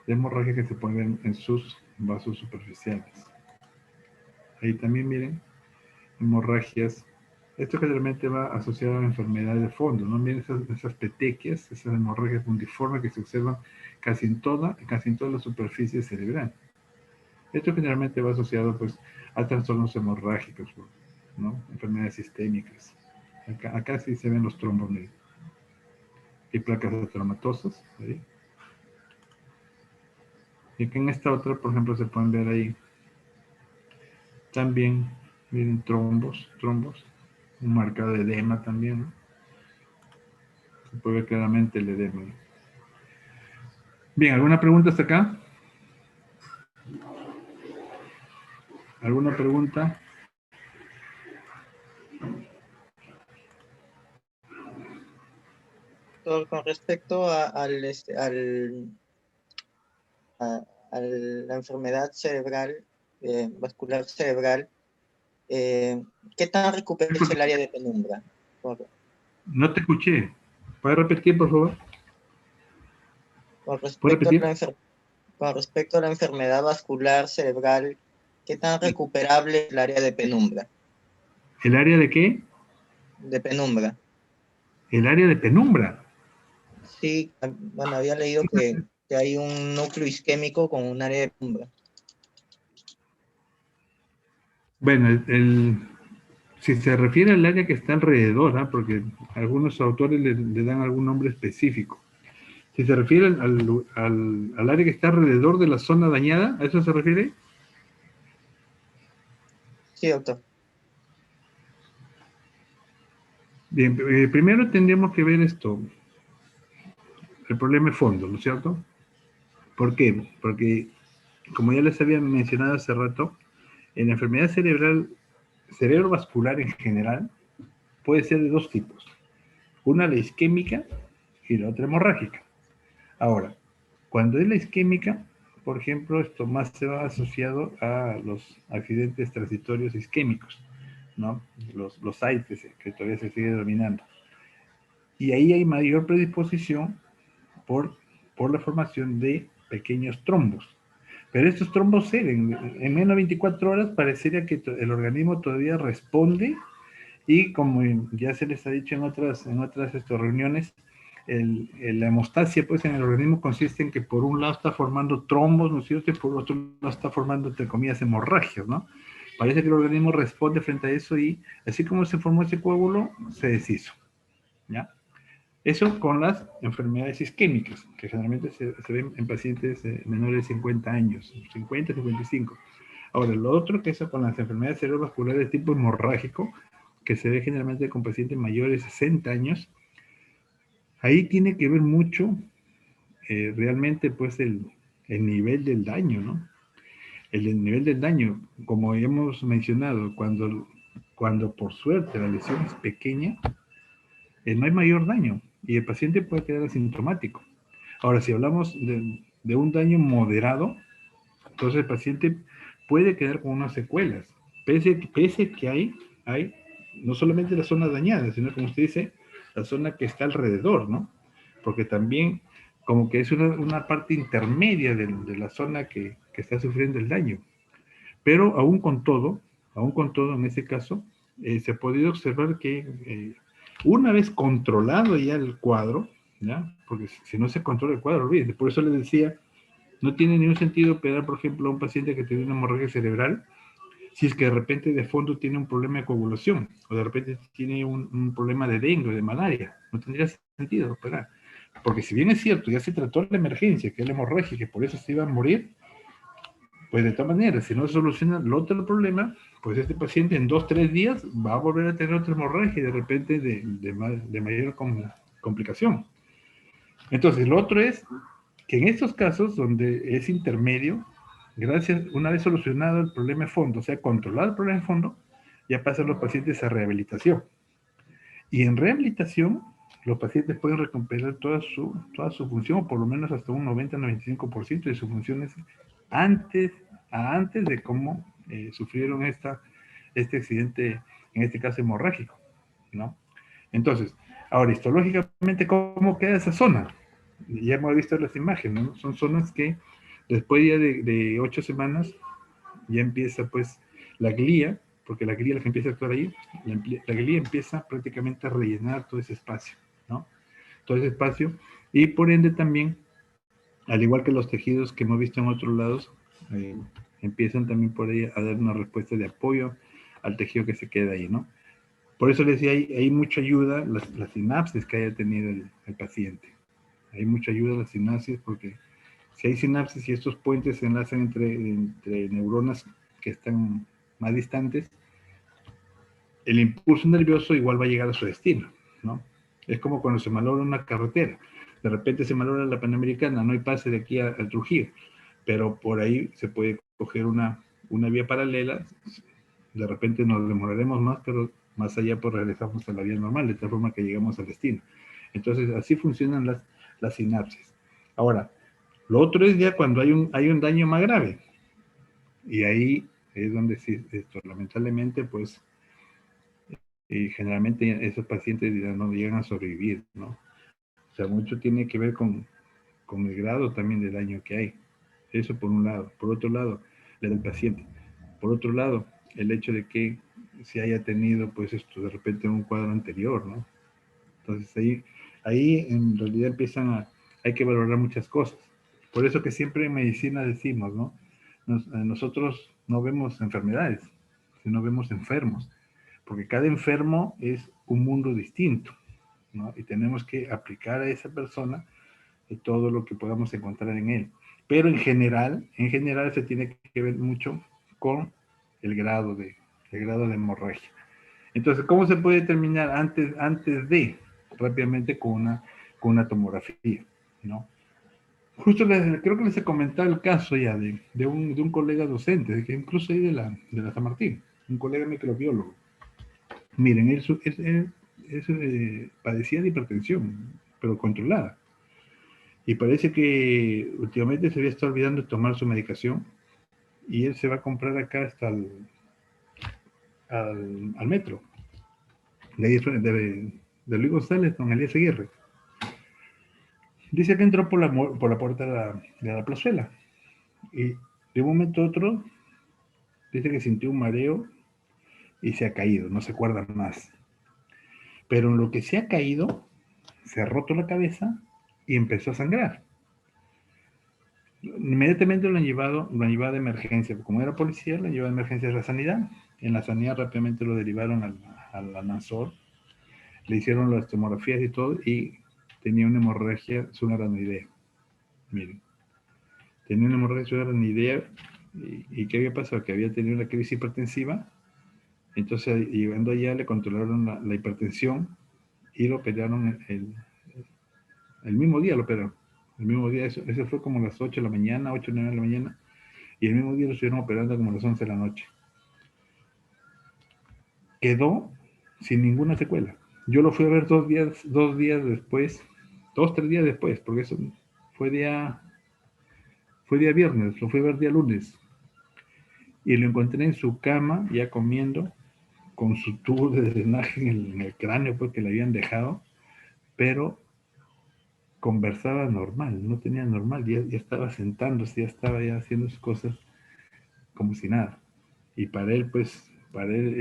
hemorragia que se puede ver en sus vasos superficiales. Ahí también miren hemorragias. Esto generalmente va asociado a enfermedades de fondo, ¿no? Miren esas petequias, esas hemorragias puntiformes que se observan casi en toda la superficie cerebral. Esto generalmente va asociado pues a trastornos hemorrágicos, ¿no? Enfermedades sistémicas. Acá sí se ven los trombos y placas tramatosas. ¿Sí? Y aquí en esta otra, por ejemplo, se pueden ver ahí también, miren, trombos, un marcado de edema también, ¿no? Se puede ver claramente el edema. Bien, ¿alguna pregunta hasta acá? ¿Alguna pregunta? Con respecto a la enfermedad cerebral, vascular cerebral, ¿qué tan recuperable es el área de penumbra? No te escuché. ¿Puedes repetir, por favor? Con ¿Puedes respecto a repetir? con respecto a la enfermedad vascular cerebral, ¿qué tan recuperable es el área de penumbra? ¿El área de qué? De penumbra. El área de penumbra. Sí, bueno, había leído que hay un núcleo isquémico con un área de penumbra. Bueno, si se refiere al área que está alrededor, ¿ah? Porque algunos autores le dan algún nombre específico. Si se refiere al área que está alrededor de la zona dañada, ¿a eso se refiere? Sí, doctor. Bien, primero tendríamos que ver esto, el problema de fondo, ¿no es cierto? ¿Por qué? Porque, como ya les había mencionado hace rato, en la enfermedad cerebral, cerebrovascular en general, puede ser de dos tipos. Una la isquémica y la otra hemorrágica. Ahora, cuando es la isquémica, por ejemplo, esto más se va asociado a los accidentes transitorios isquémicos, ¿no? Los AITES, que todavía se sigue denominando. Y ahí hay mayor predisposición por, por la formación de pequeños trombos. Pero estos trombos ceden. En menos de 24 horas parecería que el organismo todavía responde y como ya se les ha dicho en otras reuniones, la hemostasia pues, en el organismo consiste en que por un lado está formando trombos, ¿no es cierto? Y por otro lado está formando, entre comillas, hemorragias, ¿no? Parece que el organismo responde frente a eso y así como se formó ese coágulo, se deshizo, ¿ya? Eso con las enfermedades isquémicas, que generalmente se ven en pacientes menores de 50 años, 50, 55. Ahora, lo otro que es con las enfermedades cerebrovasculares de tipo hemorrágico, que se ve generalmente con pacientes mayores de 60 años, ahí tiene que ver mucho realmente pues el nivel del daño, ¿no? El nivel del daño, como hemos mencionado, cuando por suerte la lesión es pequeña, no hay mayor daño y el paciente puede quedar asintomático. Ahora, si hablamos de un daño moderado, entonces el paciente puede quedar con unas secuelas, pese que hay no solamente la zona dañada, sino como usted dice, la zona que está alrededor, ¿no? Porque también como que es una parte intermedia de la zona que está sufriendo el daño. Pero aún con todo en ese caso, se ha podido observar que una vez controlado ya el cuadro, ¿ya? Porque si no se controla el cuadro, olvídate, por eso les decía, no tiene ningún sentido operar, por ejemplo, a un paciente que tiene una hemorragia cerebral si es que de repente de fondo tiene un problema de coagulación o de repente tiene un problema de dengue o de malaria. No tendría sentido operar. Porque si bien es cierto, ya se trató la emergencia, que es la hemorragia, que por eso se iba a morir, pues de todas maneras, si no se soluciona el otro problema, pues este paciente en 2, 3 días va a volver a tener otra hemorragia y de repente de mayor complicación. Entonces, lo otro es que en estos casos donde es intermedio, gracias, una vez solucionado el problema de fondo, o sea, controlado el problema de fondo, ya pasan los pacientes a rehabilitación. Y en rehabilitación, los pacientes pueden recuperar toda su función, o por lo menos hasta un 90-95% de sus funciones antes, antes de cómo sufrieron este accidente, en este caso hemorrágico, ¿no? Entonces, ahora, histológicamente, ¿cómo queda esa zona? Ya hemos visto las imágenes, ¿no? Son zonas que después ya de 8 semanas ya empieza pues la glía, porque la glía es la que empieza a actuar ahí, la glía empieza prácticamente a rellenar todo ese espacio, ¿no? Todo ese espacio y por ende también, al igual que los tejidos que hemos visto en otros lados, empiezan también por ahí a dar una respuesta de apoyo al tejido que se queda ahí, ¿no? Por eso les decía, hay mucha ayuda las sinapsis que haya tenido el paciente. Hay mucha ayuda las sinapsis porque si hay sinapsis y estos puentes se enlazan entre neuronas que están más distantes, el impulso nervioso igual va a llegar a su destino, ¿no? Es como cuando se malogra una carretera. De repente se malogra la Panamericana, no hay pase de aquí a Trujillo, pero por ahí se puede coger una vía paralela. De repente nos demoraremos más, pero más allá pues regresamos a la vía normal, de tal forma que llegamos al destino. Entonces, así funcionan las sinapsis. Ahora, lo otro es ya cuando hay un daño más grave. Y ahí Es donde sí, esto, lamentablemente, pues, y generalmente esos pacientes no llegan a sobrevivir, ¿no? O sea, mucho tiene que ver con el grado también de daño que hay. Eso por un lado. Por otro lado, la del paciente. Por otro lado, el hecho de que se haya tenido, pues, esto de repente un cuadro anterior, ¿no? Entonces ahí en realidad hay que valorar muchas cosas. Por eso que siempre en medicina decimos, ¿no? Nosotros no vemos enfermedades, sino vemos enfermos, porque cada enfermo es un mundo distinto, ¿no? Y tenemos que aplicar a esa persona todo lo que podamos encontrar en él. Pero en general se tiene que ver mucho con el grado de hemorragia. Entonces, ¿cómo se puede determinar antes de, rápidamente con una tomografía, ¿no? Justo creo que les he comentado el caso ya de un colega docente, que incluso ahí de la San Martín, un colega microbiólogo. Miren, él padecía de hipertensión, pero controlada. Y parece que últimamente se había estado olvidando de tomar su medicación y él se va a comprar acá hasta al metro de Luis González con Elías Aguirre. Dice que entró por la puerta de la plazuela y de un momento a otro dice que sintió un mareo y se ha caído, no se acuerda más. Pero en lo que se ha caído, se ha roto la cabeza y empezó a sangrar. Inmediatamente lo han llevado de emergencia. Como era policía, lo han llevado de emergencia a la sanidad. En la sanidad rápidamente lo derivaron al Nansor. Le hicieron las tomografías y todo y tenía una hemorragia subarachnoidea. Miren, tenía una hemorragia subarachnoidea y ¿qué había pasado? Que había tenido una crisis hipertensiva. Entonces, llegando allá, le controlaron la hipertensión y lo operaron el mismo día, lo operaron. El mismo día, eso fue como a las 8 de la mañana, 8 o 9 de la mañana. Y el mismo día lo estuvieron operando como a las 11 de la noche. Quedó sin ninguna secuela. Yo lo fui a ver 2 días después, 3 días después, porque eso fue día, fue día viernes, lo fui a ver día lunes. Y lo encontré en su cama, ya comiendo, con su tubo de drenaje en el cráneo, porque le habían dejado, pero conversaba normal, no tenía normal, ya estaba sentándose, ya estaba ya haciendo sus cosas como si nada. Y para él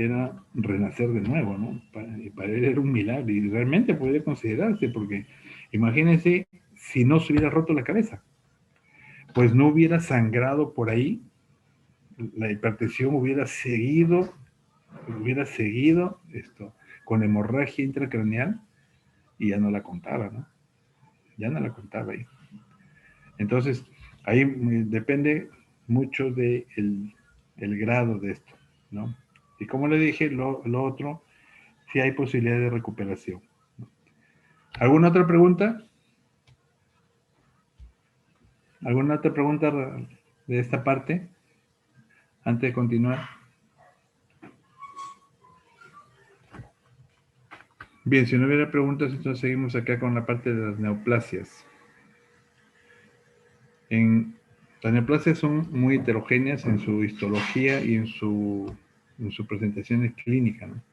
era renacer de nuevo, ¿no? Y para él era un milagro, y realmente podría considerarse, porque imagínense si no se hubiera roto la cabeza, pues no hubiera sangrado por ahí, la hipertensión hubiera seguido esto, con hemorragia intracraneal, y ya no la contaba, ¿no? Ya no la contaba ahí. Entonces, ahí depende mucho del el grado de esto, ¿no? Y como le dije, lo otro, si hay posibilidad de recuperación. ¿Alguna otra pregunta? ¿Alguna otra pregunta de esta parte? Antes de continuar. Bien, si no hubiera preguntas, entonces seguimos acá con la parte de las neoplasias. Las neoplasias son muy heterogéneas en su histología y en su presentación clínica, ¿no?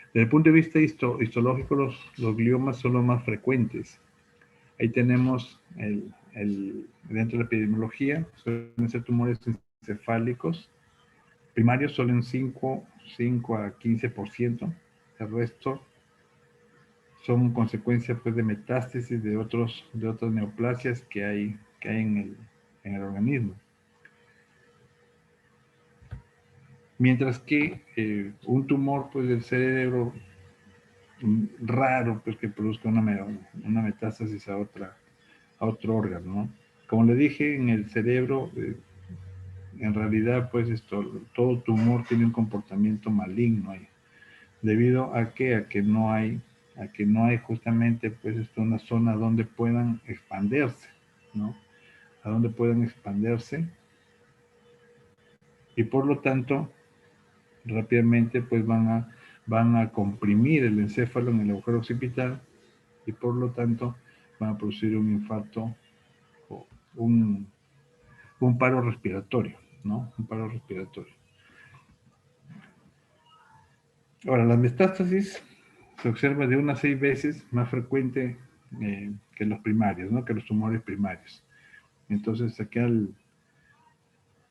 Desde el punto de vista histológico, los gliomas son los más frecuentes. Ahí tenemos dentro de la epidemiología, suelen ser tumores encefálicos. Primarios suelen 5 a 15%. El resto son consecuencias pues, de metástasis de otras neoplasias que hay en el organismo. Mientras que un tumor pues, del cerebro raro pues, que produzca una metástasis a otro órgano, ¿no? Como le dije, en el cerebro, en realidad, pues todo tumor tiene un comportamiento maligno ahí, debido a que no hay justamente pues una zona donde puedan expandirse, ¿no? A donde puedan expandirse y por lo tanto rápidamente pues van a comprimir el encéfalo en el agujero occipital y por lo tanto van a producir un infarto o un paro respiratorio, ¿no? Un paro respiratorio. Ahora, la metástasis se observa de 1 a 6 veces más frecuente que los primarios, ¿no? Que los tumores primarios. Entonces, aquí al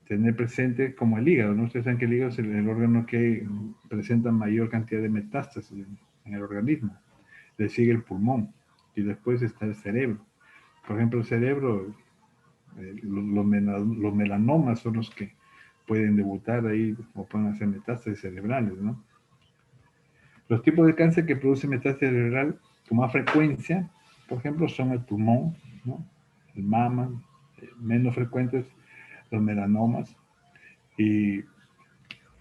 tener presente como el hígado, ¿no? Ustedes saben que el hígado es el órgano que presenta mayor cantidad de metástasis en el organismo. Le sigue el pulmón y después está el cerebro. Por ejemplo, el cerebro, los melanomas son los que pueden debutar ahí o pueden hacer metástasis cerebrales, ¿no? Los tipos de cáncer que producen metástasis cerebral con más frecuencia, por ejemplo, son el pulmón, ¿no? El mama, menos frecuentes los melanomas. Y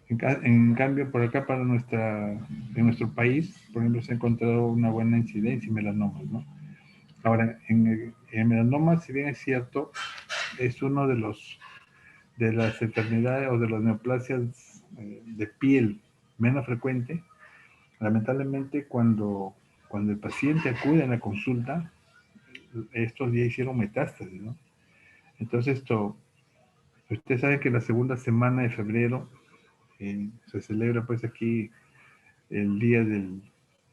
en cambio, por acá en nuestro país, por ejemplo, se ha encontrado una buena incidencia en melanomas, ¿no? Ahora, en melanoma, si bien es cierto, es uno de las enfermedades o de las neoplasias de piel menos frecuente. Lamentablemente, cuando el paciente acude a la consulta, estos ya hicieron metástasis, ¿no? Entonces, usted sabe que la segunda semana de febrero se celebra pues aquí el día del,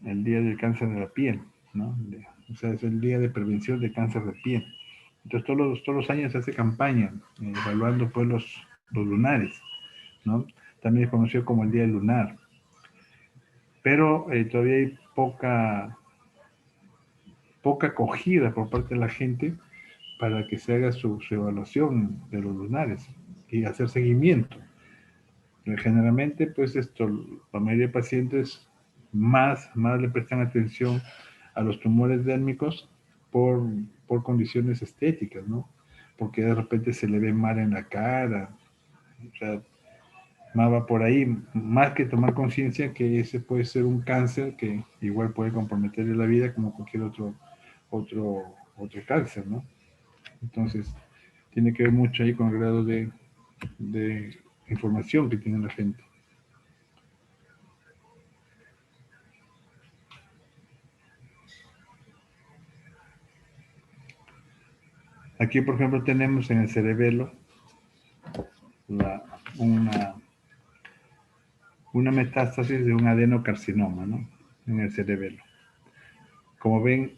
el día del cáncer de la piel, ¿no? O sea, es el día de prevención de cáncer de piel. Entonces, todos los años se hace campaña evaluando pues los lunares, ¿no? También es conocido como el día lunar. Pero todavía hay poca acogida por parte de la gente para que se haga su evaluación de los lunares y hacer seguimiento. Generalmente, pues la mayoría de pacientes más le prestan atención a los tumores dérmicos por, por condiciones estéticas, ¿no? Porque de repente se le ve mal en la cara, o sea, más va por ahí, más que tomar conciencia que ese puede ser un cáncer que igual puede comprometerle la vida como cualquier otro cáncer, ¿no? Entonces, tiene que ver mucho ahí con el grado de información que tiene la gente. Aquí, por ejemplo, tenemos en el cerebelo la, una, una metástasis de un adenocarcinoma, ¿no? En el cerebelo. Como ven,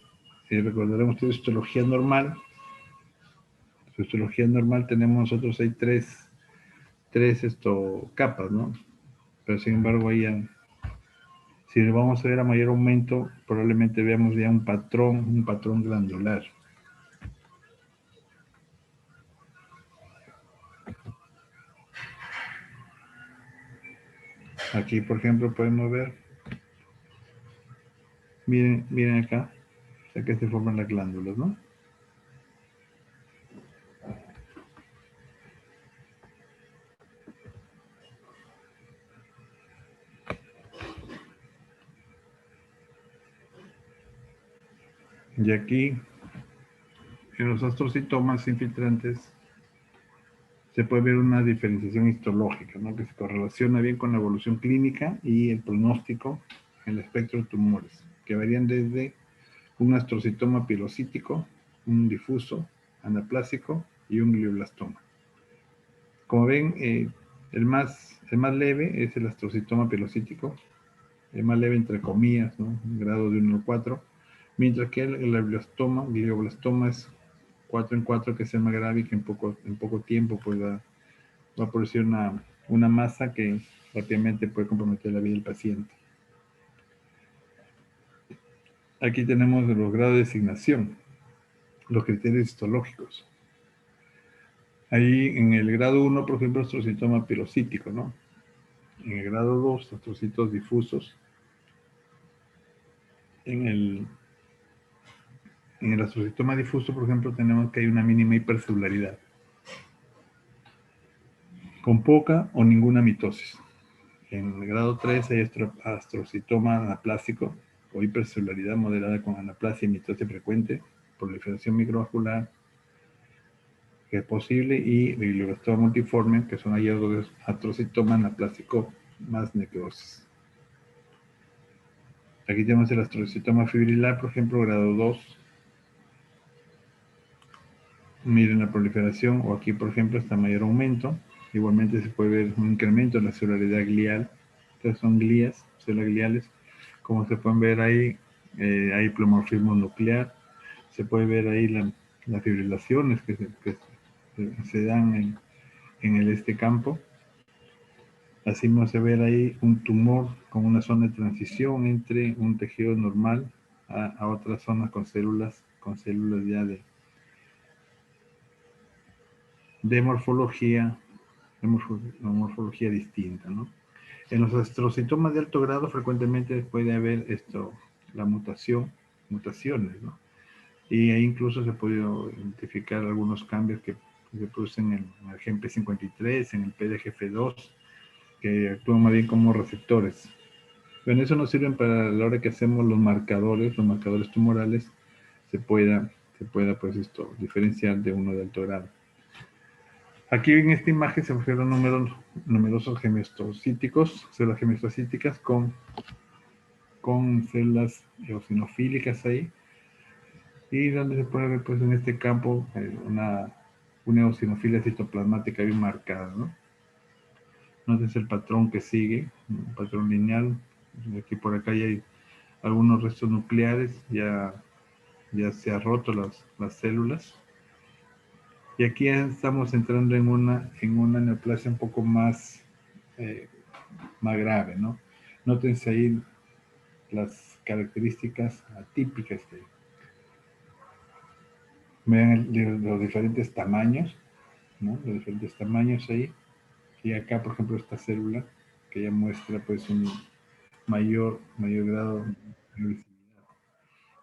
recordaremos que histología normal. Su histología normal tenemos nosotros hay tres capas, ¿no? Pero sin embargo, ahí si vamos a ver a mayor aumento, probablemente veamos ya un patrón glandular. Aquí, por ejemplo, podemos ver, miren acá, o sea que se forman las glándulas, ¿no? Y aquí, en los astrocitomas infiltrantes, se puede ver una diferenciación histológica, ¿no? Que se correlaciona bien con la evolución clínica y el pronóstico en el espectro de tumores, que varían desde un astrocitoma pilocítico, un difuso, anaplásico y un glioblastoma. Como ven, el más leve es el astrocitoma pilocítico, el más leve entre comillas, ¿no? Un grado de 1 a 4, mientras que el glioblastoma es 4 en 4, que es el más grave y que en poco tiempo pues, va a producir una masa que rápidamente puede comprometer la vida del paciente. Aquí tenemos los grados de designación, los criterios histológicos. Ahí en el grado 1, por ejemplo, astrocitoma pilocítico, ¿no? En el grado 2, astrocitos difusos. En el astrocitoma difuso, por ejemplo, tenemos que hay una mínima hipercelularidad, con poca o ninguna mitosis. En el grado 3 hay astrocitoma anaplásico o hipercelularidad moderada con anaplasia y mitosis frecuente, proliferación microvascular, que es posible, y glioblastoma multiforme, que son hallazgos de astrocitoma anaplásico más necrosis. Aquí tenemos el astrocitoma fibrilar, por ejemplo, grado 2. Miren la proliferación, o aquí, por ejemplo, está mayor aumento. Igualmente se puede ver un incremento en la celularidad glial, estas son glías, células gliales. Como se pueden ver ahí, hay pleomorfismo nuclear. Se puede ver ahí las fibrilaciones que se dan en este campo. Así vamos a ver ahí un tumor con una zona de transición entre un tejido normal a otras zonas con células ya de morfología distinta, ¿no? En los astrocitomas de alto grado frecuentemente puede haber mutaciones, ¿no? Y ahí incluso se puede identificar algunos cambios que se producen en el gen P53, en el PDGF2, que actúan más bien como receptores. Bueno, eso nos sirve para la hora que hacemos los marcadores tumorales, se pueda pues diferenciar de uno de alto grado. Aquí en esta imagen se observan numerosos gemestocíticos, células gemestocíticas con células eosinofílicas ahí, y donde se puede ver pues en este campo una eosinofilia citoplasmática bien marcada, ¿no? Entonces el patrón que sigue, un patrón lineal. Aquí por acá ya hay algunos restos nucleares, ya se han roto las células. Y aquí ya estamos entrando en una neoplasia un poco más grave, ¿no? Nótense ahí las características atípicas que vean los diferentes tamaños, ¿no? Los diferentes tamaños ahí. Y acá, por ejemplo, esta célula que ya muestra pues un mayor grado de visibilidad.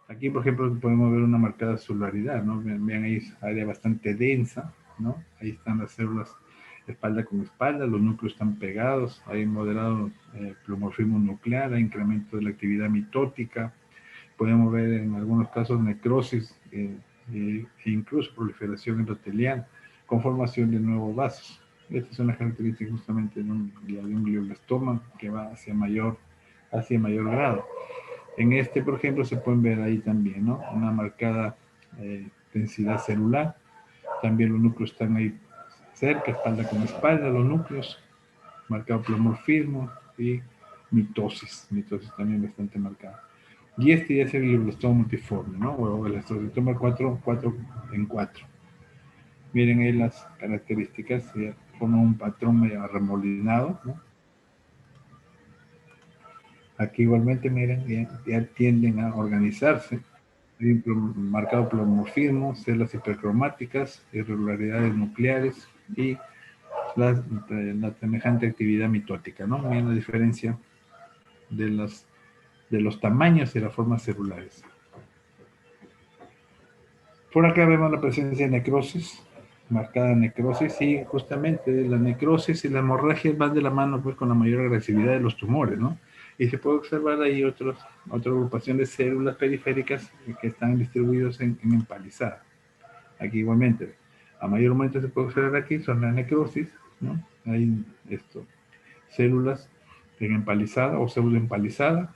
Aquí, por ejemplo, podemos ver una marcada celularidad, ¿no? Vean ahí, es área bastante densa, ¿no? Ahí están las células espalda con espalda, los núcleos están pegados, hay moderado pleomorfismo nuclear, hay incremento de la actividad mitótica, podemos ver en algunos casos necrosis e incluso proliferación endotelial con formación de nuevos vasos. Estas son las características justamente de un glioblastoma que va hacia mayor grado. En este, por ejemplo, se pueden ver ahí también, ¿no? Una marcada densidad celular. También los núcleos están ahí cerca, espalda con espalda, los núcleos, marcado pleomorfismo y mitosis también bastante marcada. Y este ya es el glioblastoma multiforme, ¿no? O el astrocitoma 4 en 4. Miren ahí las características, forman un patrón medio arremolinado, ¿no? Aquí igualmente, miren, ya tienden a organizarse. Hay un marcado pleomorfismo, células hipercromáticas, irregularidades nucleares y la semejante actividad mitótica, ¿no? Miren la diferencia de los tamaños y las formas celulares. Por acá vemos la presencia de necrosis, marcada necrosis, y justamente la necrosis y la hemorragia van de la mano pues con la mayor agresividad de los tumores, ¿no? Y se puede observar ahí otra agrupación de células periféricas que están distribuidos en empalizada. Aquí igualmente, a mayor aumento se puede observar aquí, son la necrosis, ¿no? Hay células en empalizada o pseudoempalizada,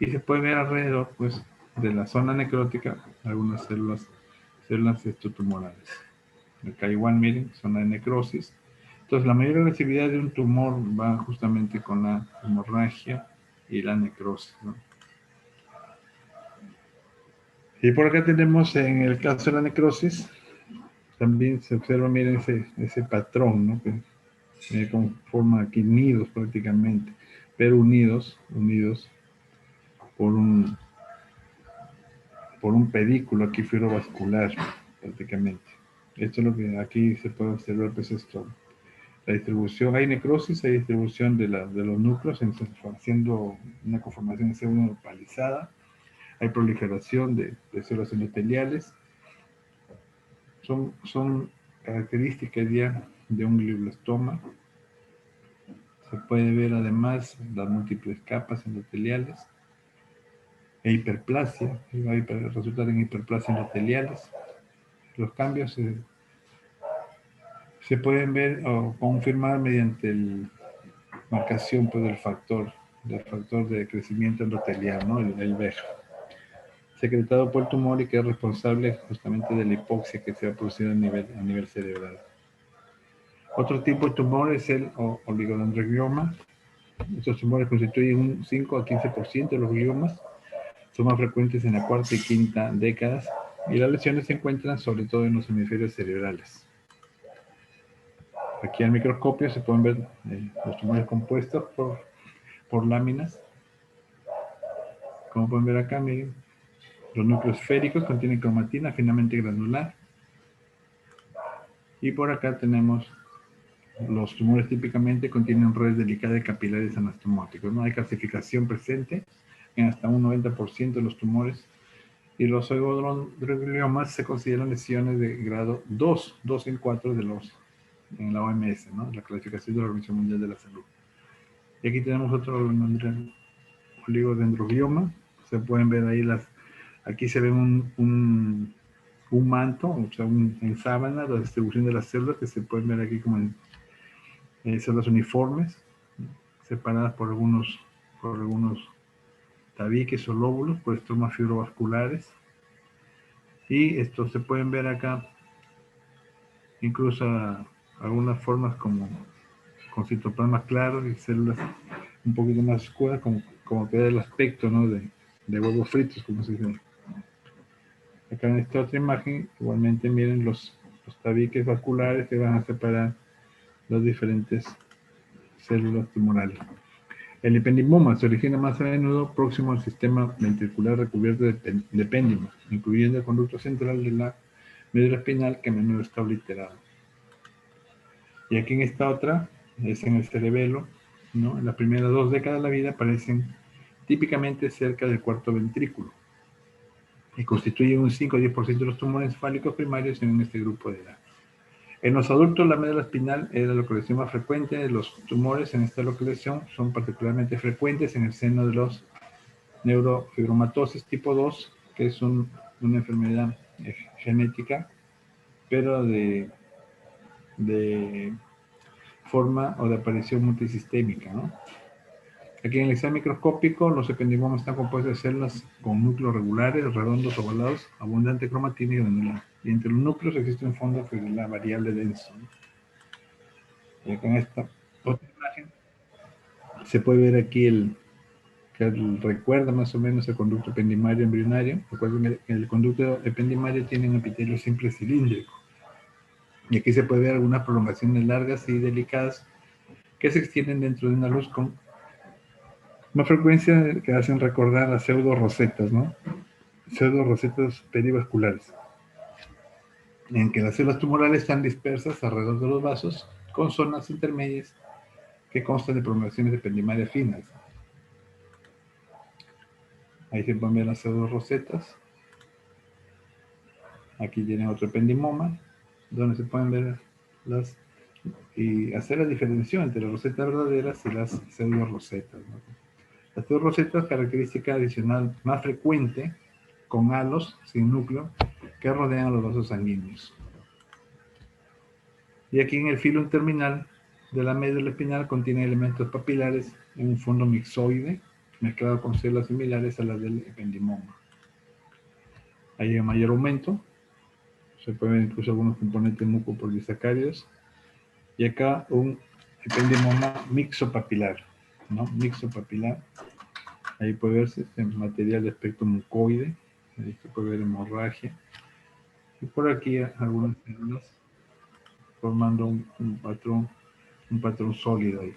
y se puede ver alrededor, pues, de la zona necrótica, algunas células tumorales. Acá igual, miren, zona de necrosis. Entonces, la mayor agresividad de un tumor va justamente con la hemorragia y la necrosis, ¿no? Y por acá tenemos, en el caso de la necrosis, también se observa, miren, ese patrón, ¿no? Que conforma aquí nidos prácticamente, pero unidos por un pedículo aquí fibrovascular prácticamente. Esto es lo que aquí se puede observar, pues esto. La distribución, hay necrosis, hay distribución de los núcleos haciendo una conformación pseudo-palizada, hay proliferación de células endoteliales. Son características ya de un glioblastoma. Se puede ver además las múltiples capas endoteliales e hiperplasia, va a resultar en hiperplasia endoteliales. Los cambios se pueden ver o confirmar mediante la marcación pues, del factor de crecimiento endotelial, ¿no? el VEG, secretado por el tumor y que es responsable justamente de la hipoxia que se ha producido a nivel cerebral. Otro tipo de tumor es el oligodendroglioma, Estos tumores constituyen un 5 a 15% de los gliomas, son más frecuentes en la cuarta y quinta décadas, y las lesiones se encuentran sobre todo en los hemisferios cerebrales. Aquí al microscopio se pueden ver los tumores compuestos por láminas. Como pueden ver acá, miren, los núcleos esféricos contienen cromatina finamente granular. Y por acá tenemos los tumores típicamente contienen redes delicadas de capilares anastomóticos. No hay calcificación presente en hasta un 90% de los tumores. Y los oigodendrogliomas se consideran lesiones de grado 2, 2 en 4 en la OMS, ¿no? La clasificación de la Organización Mundial de la Salud. Y aquí tenemos otro oligodendroglioma. Se pueden ver ahí aquí se ve un manto, o sea, en sábana, la distribución de las células que se pueden ver aquí como en células uniformes, separadas por algunos tabiques o lóbulos, por estomas fibrovasculares. Y estos se pueden ver acá, incluso algunas formas como con citoplasmas claros y células un poquito más oscuras, como queda el aspecto, ¿no? de huevos fritos, como se dice. Acá en esta otra imagen, igualmente miren los tabiques vasculares que van a separar las diferentes células tumorales. El ependimoma se origina más a menudo próximo al sistema ventricular recubierto de epéndima, incluyendo el conducto central de la médula espinal, que a menudo está obliterado. Y aquí en esta otra, es en el cerebelo, ¿no? En las primeras 2 décadas de la vida aparecen típicamente cerca del cuarto ventrículo y constituyen un 5 a 10% de los tumores encefálicos primarios en este grupo de edad. En los adultos, la médula espinal es la localización más frecuente de los tumores. En esta localización son particularmente frecuentes en el seno de los neurofibromatosis tipo 2, que es una enfermedad genética, pero de forma o de aparición multisistémica, ¿no? Aquí en el examen microscópico, los ependimomas están compuestos de células con núcleos regulares, redondos, ovalados, abundante cromatina y granular. Y entre los núcleos existe un fondo fibrilar variable denso, ¿no? Y acá en esta otra imagen se puede ver aquí que recuerda más o menos el conducto ependimario embrionario. Recuerden que el conducto ependimario tiene un epitelio simple cilíndrico. Y aquí se puede ver algunas prolongaciones largas y delicadas que se extienden dentro de una luz con más frecuencia, que hacen recordar a pseudo rosetas, ¿no? Pseudo rosetas perivasculares, en que las células tumorales están dispersas alrededor de los vasos con zonas intermedias que constan de prolongaciones ependimarias finas. Ahí se pueden ver las pseudo rosetas. Aquí tienen otro ependimoma, donde se pueden ver y hacer la diferenciación entre las rosetas verdaderas y las pseudo rosetas, ¿no? Las pseudo rosetas, característica adicional más frecuente, con halos sin núcleo que rodean a los vasos sanguíneos. Y aquí en el filo terminal de la médula espinal contiene elementos papilares en un fondo mixoide mezclado con células similares a las del ependimoma. Hay un mayor aumento, se pueden ver incluso algunos componentes mucopolisacáridos, y acá un ependimoma mixopapilar, ¿no? Mixopapilar. Ahí puede verse este material de aspecto mucoide, ahí se puede ver hemorragia, y por aquí algunas células formando un patrón sólido ahí.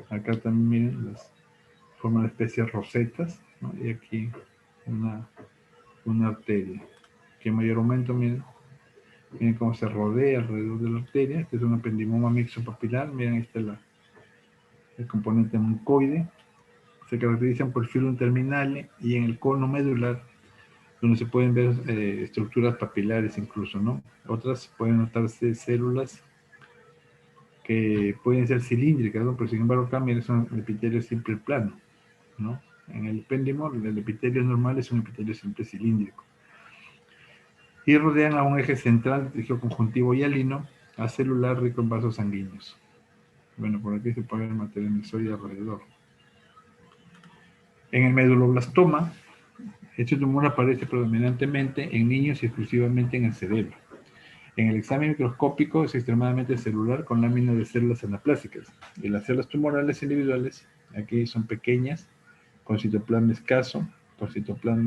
Acá también miren, forman especies rosetas, ¿no? Y aquí una arteria. Que mayor aumento, miren cómo se rodea alrededor de la arteria. Este es un ependimoma mixopapilar. Miren, ahí está el componente mucoide. Se caracterizan por el filum terminale y en el cono medular, donde se pueden ver estructuras papilares incluso, ¿no? Otras pueden notarse células que pueden ser cilíndricas, ¿no? Pero sin embargo acá miren, son el epitelio simple plano, ¿no? En el ependimo, el epitelio normal es un epitelio simple cilíndrico. Y rodean a un eje central de tejido conjuntivo y hialino acelular rico en vasos sanguíneos. Bueno, por aquí se puede ver el material mesoide alrededor. En el meduloblastoma, este tumor aparece predominantemente en niños y exclusivamente en el cerebro. En el examen microscópico es extremadamente celular con láminas de células anaplásicas, y las células tumorales individuales Aquí son pequeñas, con citoplasma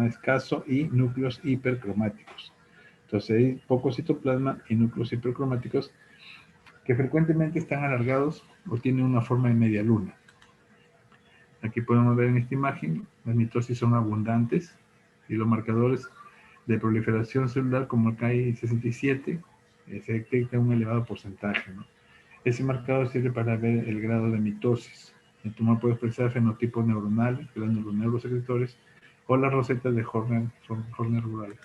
escaso y núcleos hipercromáticos. Entonces hay poco citoplasma y núcleos hipercromáticos que frecuentemente están alargados o tienen una forma de media luna. Aquí podemos ver en esta imagen, las mitosis son abundantes y los marcadores de proliferación celular como el Ki67 se detecta un elevado porcentaje, ¿no? Ese marcador sirve para ver el grado de mitosis. El tumor puede expresar fenotipos neuronales, gránulos neurosecretores o las rosetas de Horner rural.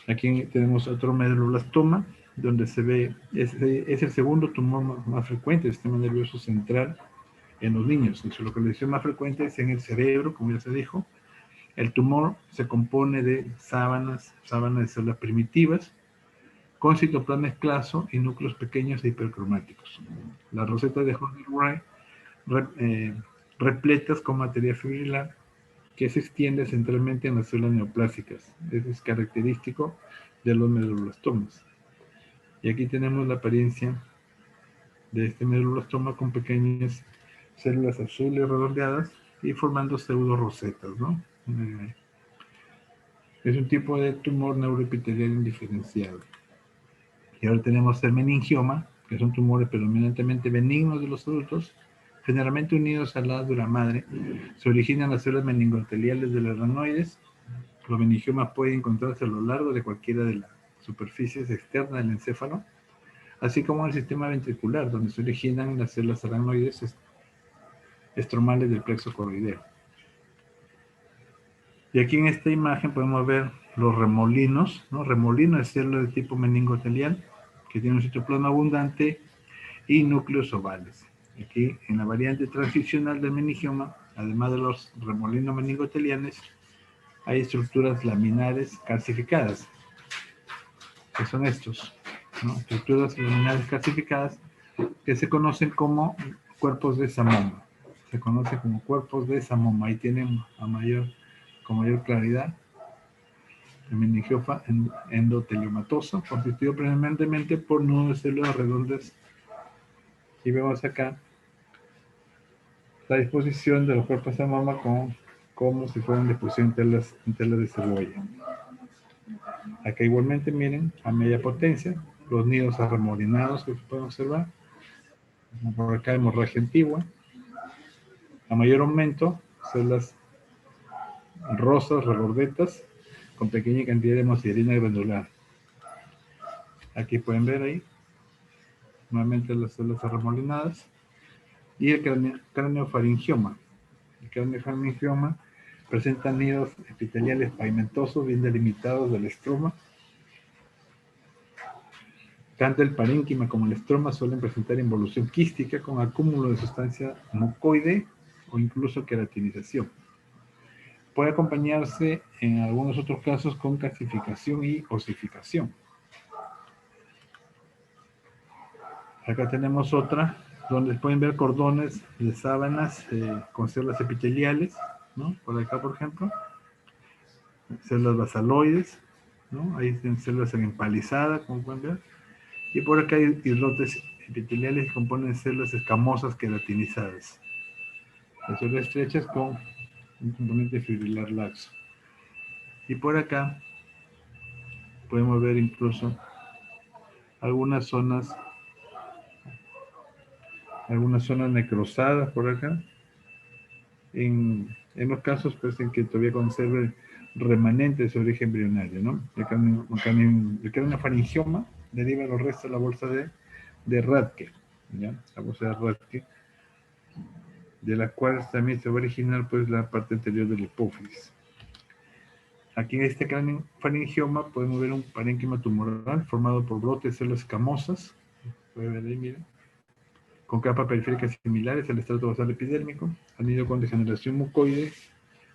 Aquí tenemos otro medulloblastoma, donde se ve, es el segundo tumor más frecuente del sistema nervioso central en los niños. Y su localización más frecuente es en el cerebro, como ya se dijo. El tumor se compone de sábanas de células primitivas, con citoplasma escaso y núcleos pequeños e hipercromáticos. Las rosetas de Horner repletas con material fibrilar que se extiende centralmente en las células neoplásicas. Eso es característico de los medulloblastomas. Y aquí tenemos la apariencia de este medulloblastoma con pequeñas células azules redondeadas y formando pseudo rosetas, ¿no? Es un tipo de tumor neuroepitelial indiferenciado. Y ahora tenemos el meningioma, que son tumores predominantemente benignos de los adultos, generalmente unidos a la dura madre. Se originan las células meningoteliales de los aranoides. Los meningiomas pueden encontrarse a lo largo de cualquiera de las superficies externas del encéfalo, así como en el sistema ventricular, donde se originan las células aranoides estromales del plexo coroideo. Y aquí en esta imagen podemos ver los remolinos, ¿no? Remolinos de células de tipo meningotelial, que tienen un citoplasma abundante y núcleos ovales. Aquí, en la variante transicional del meningioma, además de los remolinos meningotelianes, hay estructuras laminares calcificadas, que son estos, ¿no? Estructuras laminares calcificadas que se conocen como cuerpos de Samoma. Se conoce como cuerpos de Samoma. Ahí tienen con mayor claridad el meningioma endoteliomatoso, constituido predominantemente por nudos de células redondas. Y vemos acá la disposición de los cuerpos de Samoma como si fueran disposición en telas de cebolla. Acá igualmente miren, a media potencia, los nidos arremolinados que se pueden observar. Por acá hemorragia antigua. A mayor aumento, células rosas, regordetas, con pequeña cantidad de hemosiderina granular. Aquí pueden ver ahí, nuevamente las células arremolinadas. Y el craneofaringioma. El craneofaringioma presenta nidos epiteliales pavimentosos bien delimitados del estroma. Tanto el parénquima como el estroma suelen presentar involución quística con acúmulo de sustancia mucoide o incluso queratinización. Puede acompañarse en algunos otros casos con calcificación y osificación. Acá tenemos otra donde pueden ver cordones de sábanas con células epiteliales, ¿no? Por acá, por ejemplo, células basaloides, ¿no? Ahí tienen células empalizadas, como pueden ver. Y por acá hay islotes epiteliales que componen células escamosas queratinizadas. Las células estrechas con un componente fibrilar laxo. Y por acá podemos ver incluso algunas zonas necrosadas por acá. En los casos pues en que todavía conserve remanentes de su origen embrionario, ¿no? El craneofaringioma deriva los restos de la bolsa de Rathke, ¿ya? La bolsa de Rathke, de la cual también se va a originar pues la parte anterior de la hipófisis. Aquí en este craneofaringioma podemos ver un parénquima tumoral formado por brotes de células escamosas, pueden ver ahí, miren, con capas periféricas similares al estrato basal epidérmico, anillo con degeneración mucoide,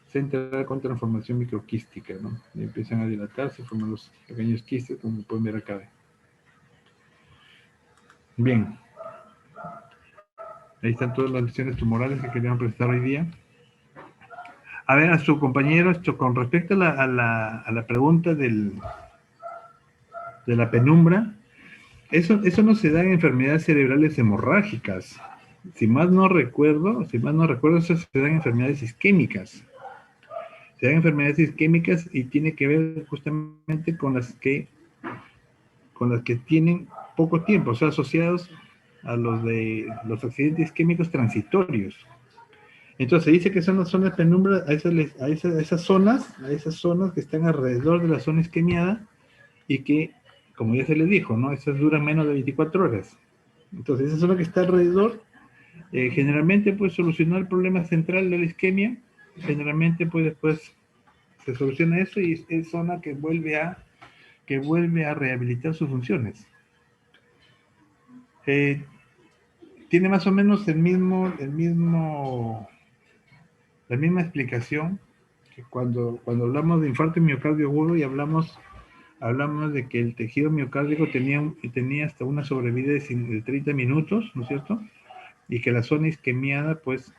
central con transformación microquística, ¿no? Y empiezan a dilatarse, forman los pequeños quistes, como pueden ver acá. Bien. Ahí están todas las lesiones tumorales que queríamos presentar hoy día. A ver, a su compañero, con respecto a la pregunta de la penumbra, eso no se da en enfermedades cerebrales hemorrágicas. si más no recuerdo, eso se dan enfermedades isquémicas. Se dan enfermedades isquémicas y tiene que ver justamente con las que tienen poco tiempo, o sea, asociados a los de los accidentes isquémicos transitorios. Entonces se dice que son las zonas penumbra a esas zonas que están alrededor de la zona isquemiada y que, como ya se les dijo, ¿no? Esas duran menos de 24 horas. Entonces esa zona que está alrededor generalmente puede solucionar el problema central de la isquemia, generalmente pues después se soluciona eso y es zona que vuelve a rehabilitar sus funciones. Eh, Tiene más o menos la misma explicación que cuando hablamos de infarto miocardio agudo y hablamos de que el tejido miocárdico tenía hasta una sobrevida de 30 minutos, ¿no es cierto? Y que la zona isquemiada, pues,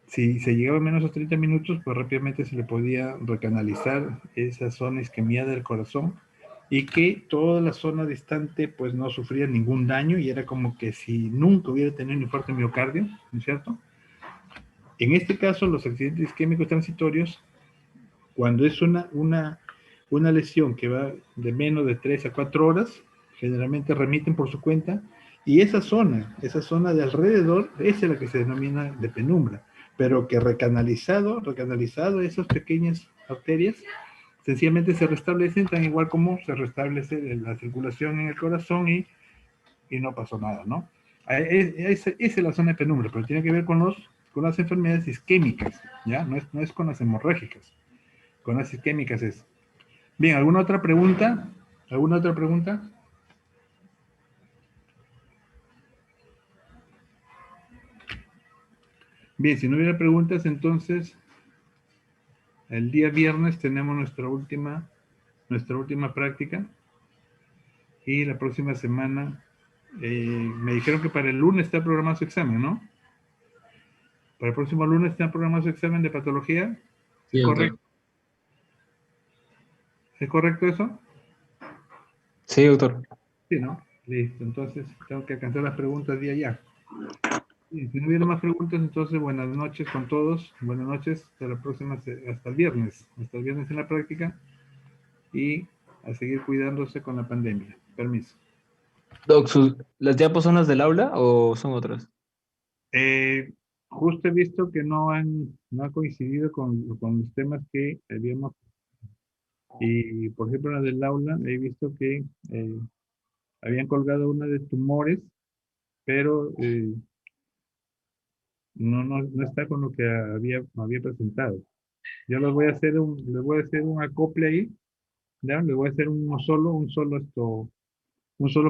si se llegaba a menos de 30 minutos, pues rápidamente se le podía recanalizar esa zona isquemiada del corazón y que toda la zona distante, pues, no sufría ningún daño y era como que si nunca hubiera tenido un infarto miocardio, ¿no es cierto? En este caso, los accidentes isquémicos transitorios, cuando es una lesión que va de menos de 3 a 4 horas, generalmente remiten por su cuenta, y esa zona de alrededor, esa es la que se denomina de penumbra, pero que recanalizado esas pequeñas arterias, sencillamente se restablecen tan igual como se restablece la circulación en el corazón y no pasó nada, ¿no? Esa es la zona de penumbra, pero tiene que ver con las enfermedades isquémicas, ¿ya? No es con las hemorrágicas, con las isquémicas es. Bien, ¿alguna otra pregunta? ¿Alguna otra pregunta? Bien, si no hubiera preguntas, entonces el día viernes tenemos nuestra última práctica y la próxima semana me dijeron que para el lunes está programado su examen, ¿no? Para el próximo lunes está programado su examen de patología. Sí, ¿Es doctor. correcto? ¿Es correcto eso? Sí, doctor. Sí, ¿no? Listo, entonces tengo que alcanzar las preguntas día ya. Y si no hubiera más preguntas, entonces buenas noches con todos. Buenas noches, hasta la próxima, hasta el viernes. Hasta el viernes en la práctica y a seguir cuidándose con la pandemia. Permiso. Doc, ¿las diapos son las del aula o son otras? Eh, Justo he visto que no ha coincidido con los temas que habíamos. Y por ejemplo, en la del aula, he visto que habían colgado una de tumores, pero no está con lo que había presentado. Yo les voy a hacer un acople ahí, ¿ya? Les voy a hacer un solo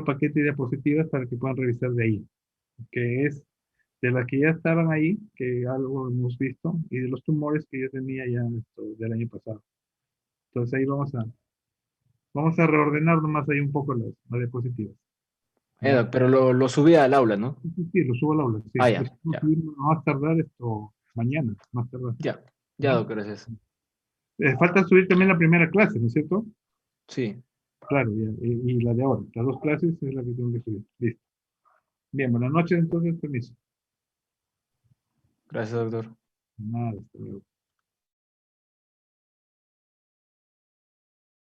paquete de diapositivas para que puedan revisar de ahí, que es de las que ya estaban ahí, que algo hemos visto, y de los tumores que yo tenía ya del año pasado. Entonces ahí vamos a reordenar nomás ahí un poco las diapositivas. ¿Ya? Doc, pero lo subí al aula, ¿no? Sí, sí, sí, lo subo al aula, sí. Ah, ya, Eso lo ya, subimos a más tardar mañana, más tardar. ya, ya, ¿Ya? doc, gracias. Falta subir también la primera clase, ¿no es cierto? Sí, Claro, ya, y la de ahora. Las dos clases es la que tengo que subir. Listo. Bien, buenas noches entonces, permiso. gracias, doctor. Nada, hasta luego.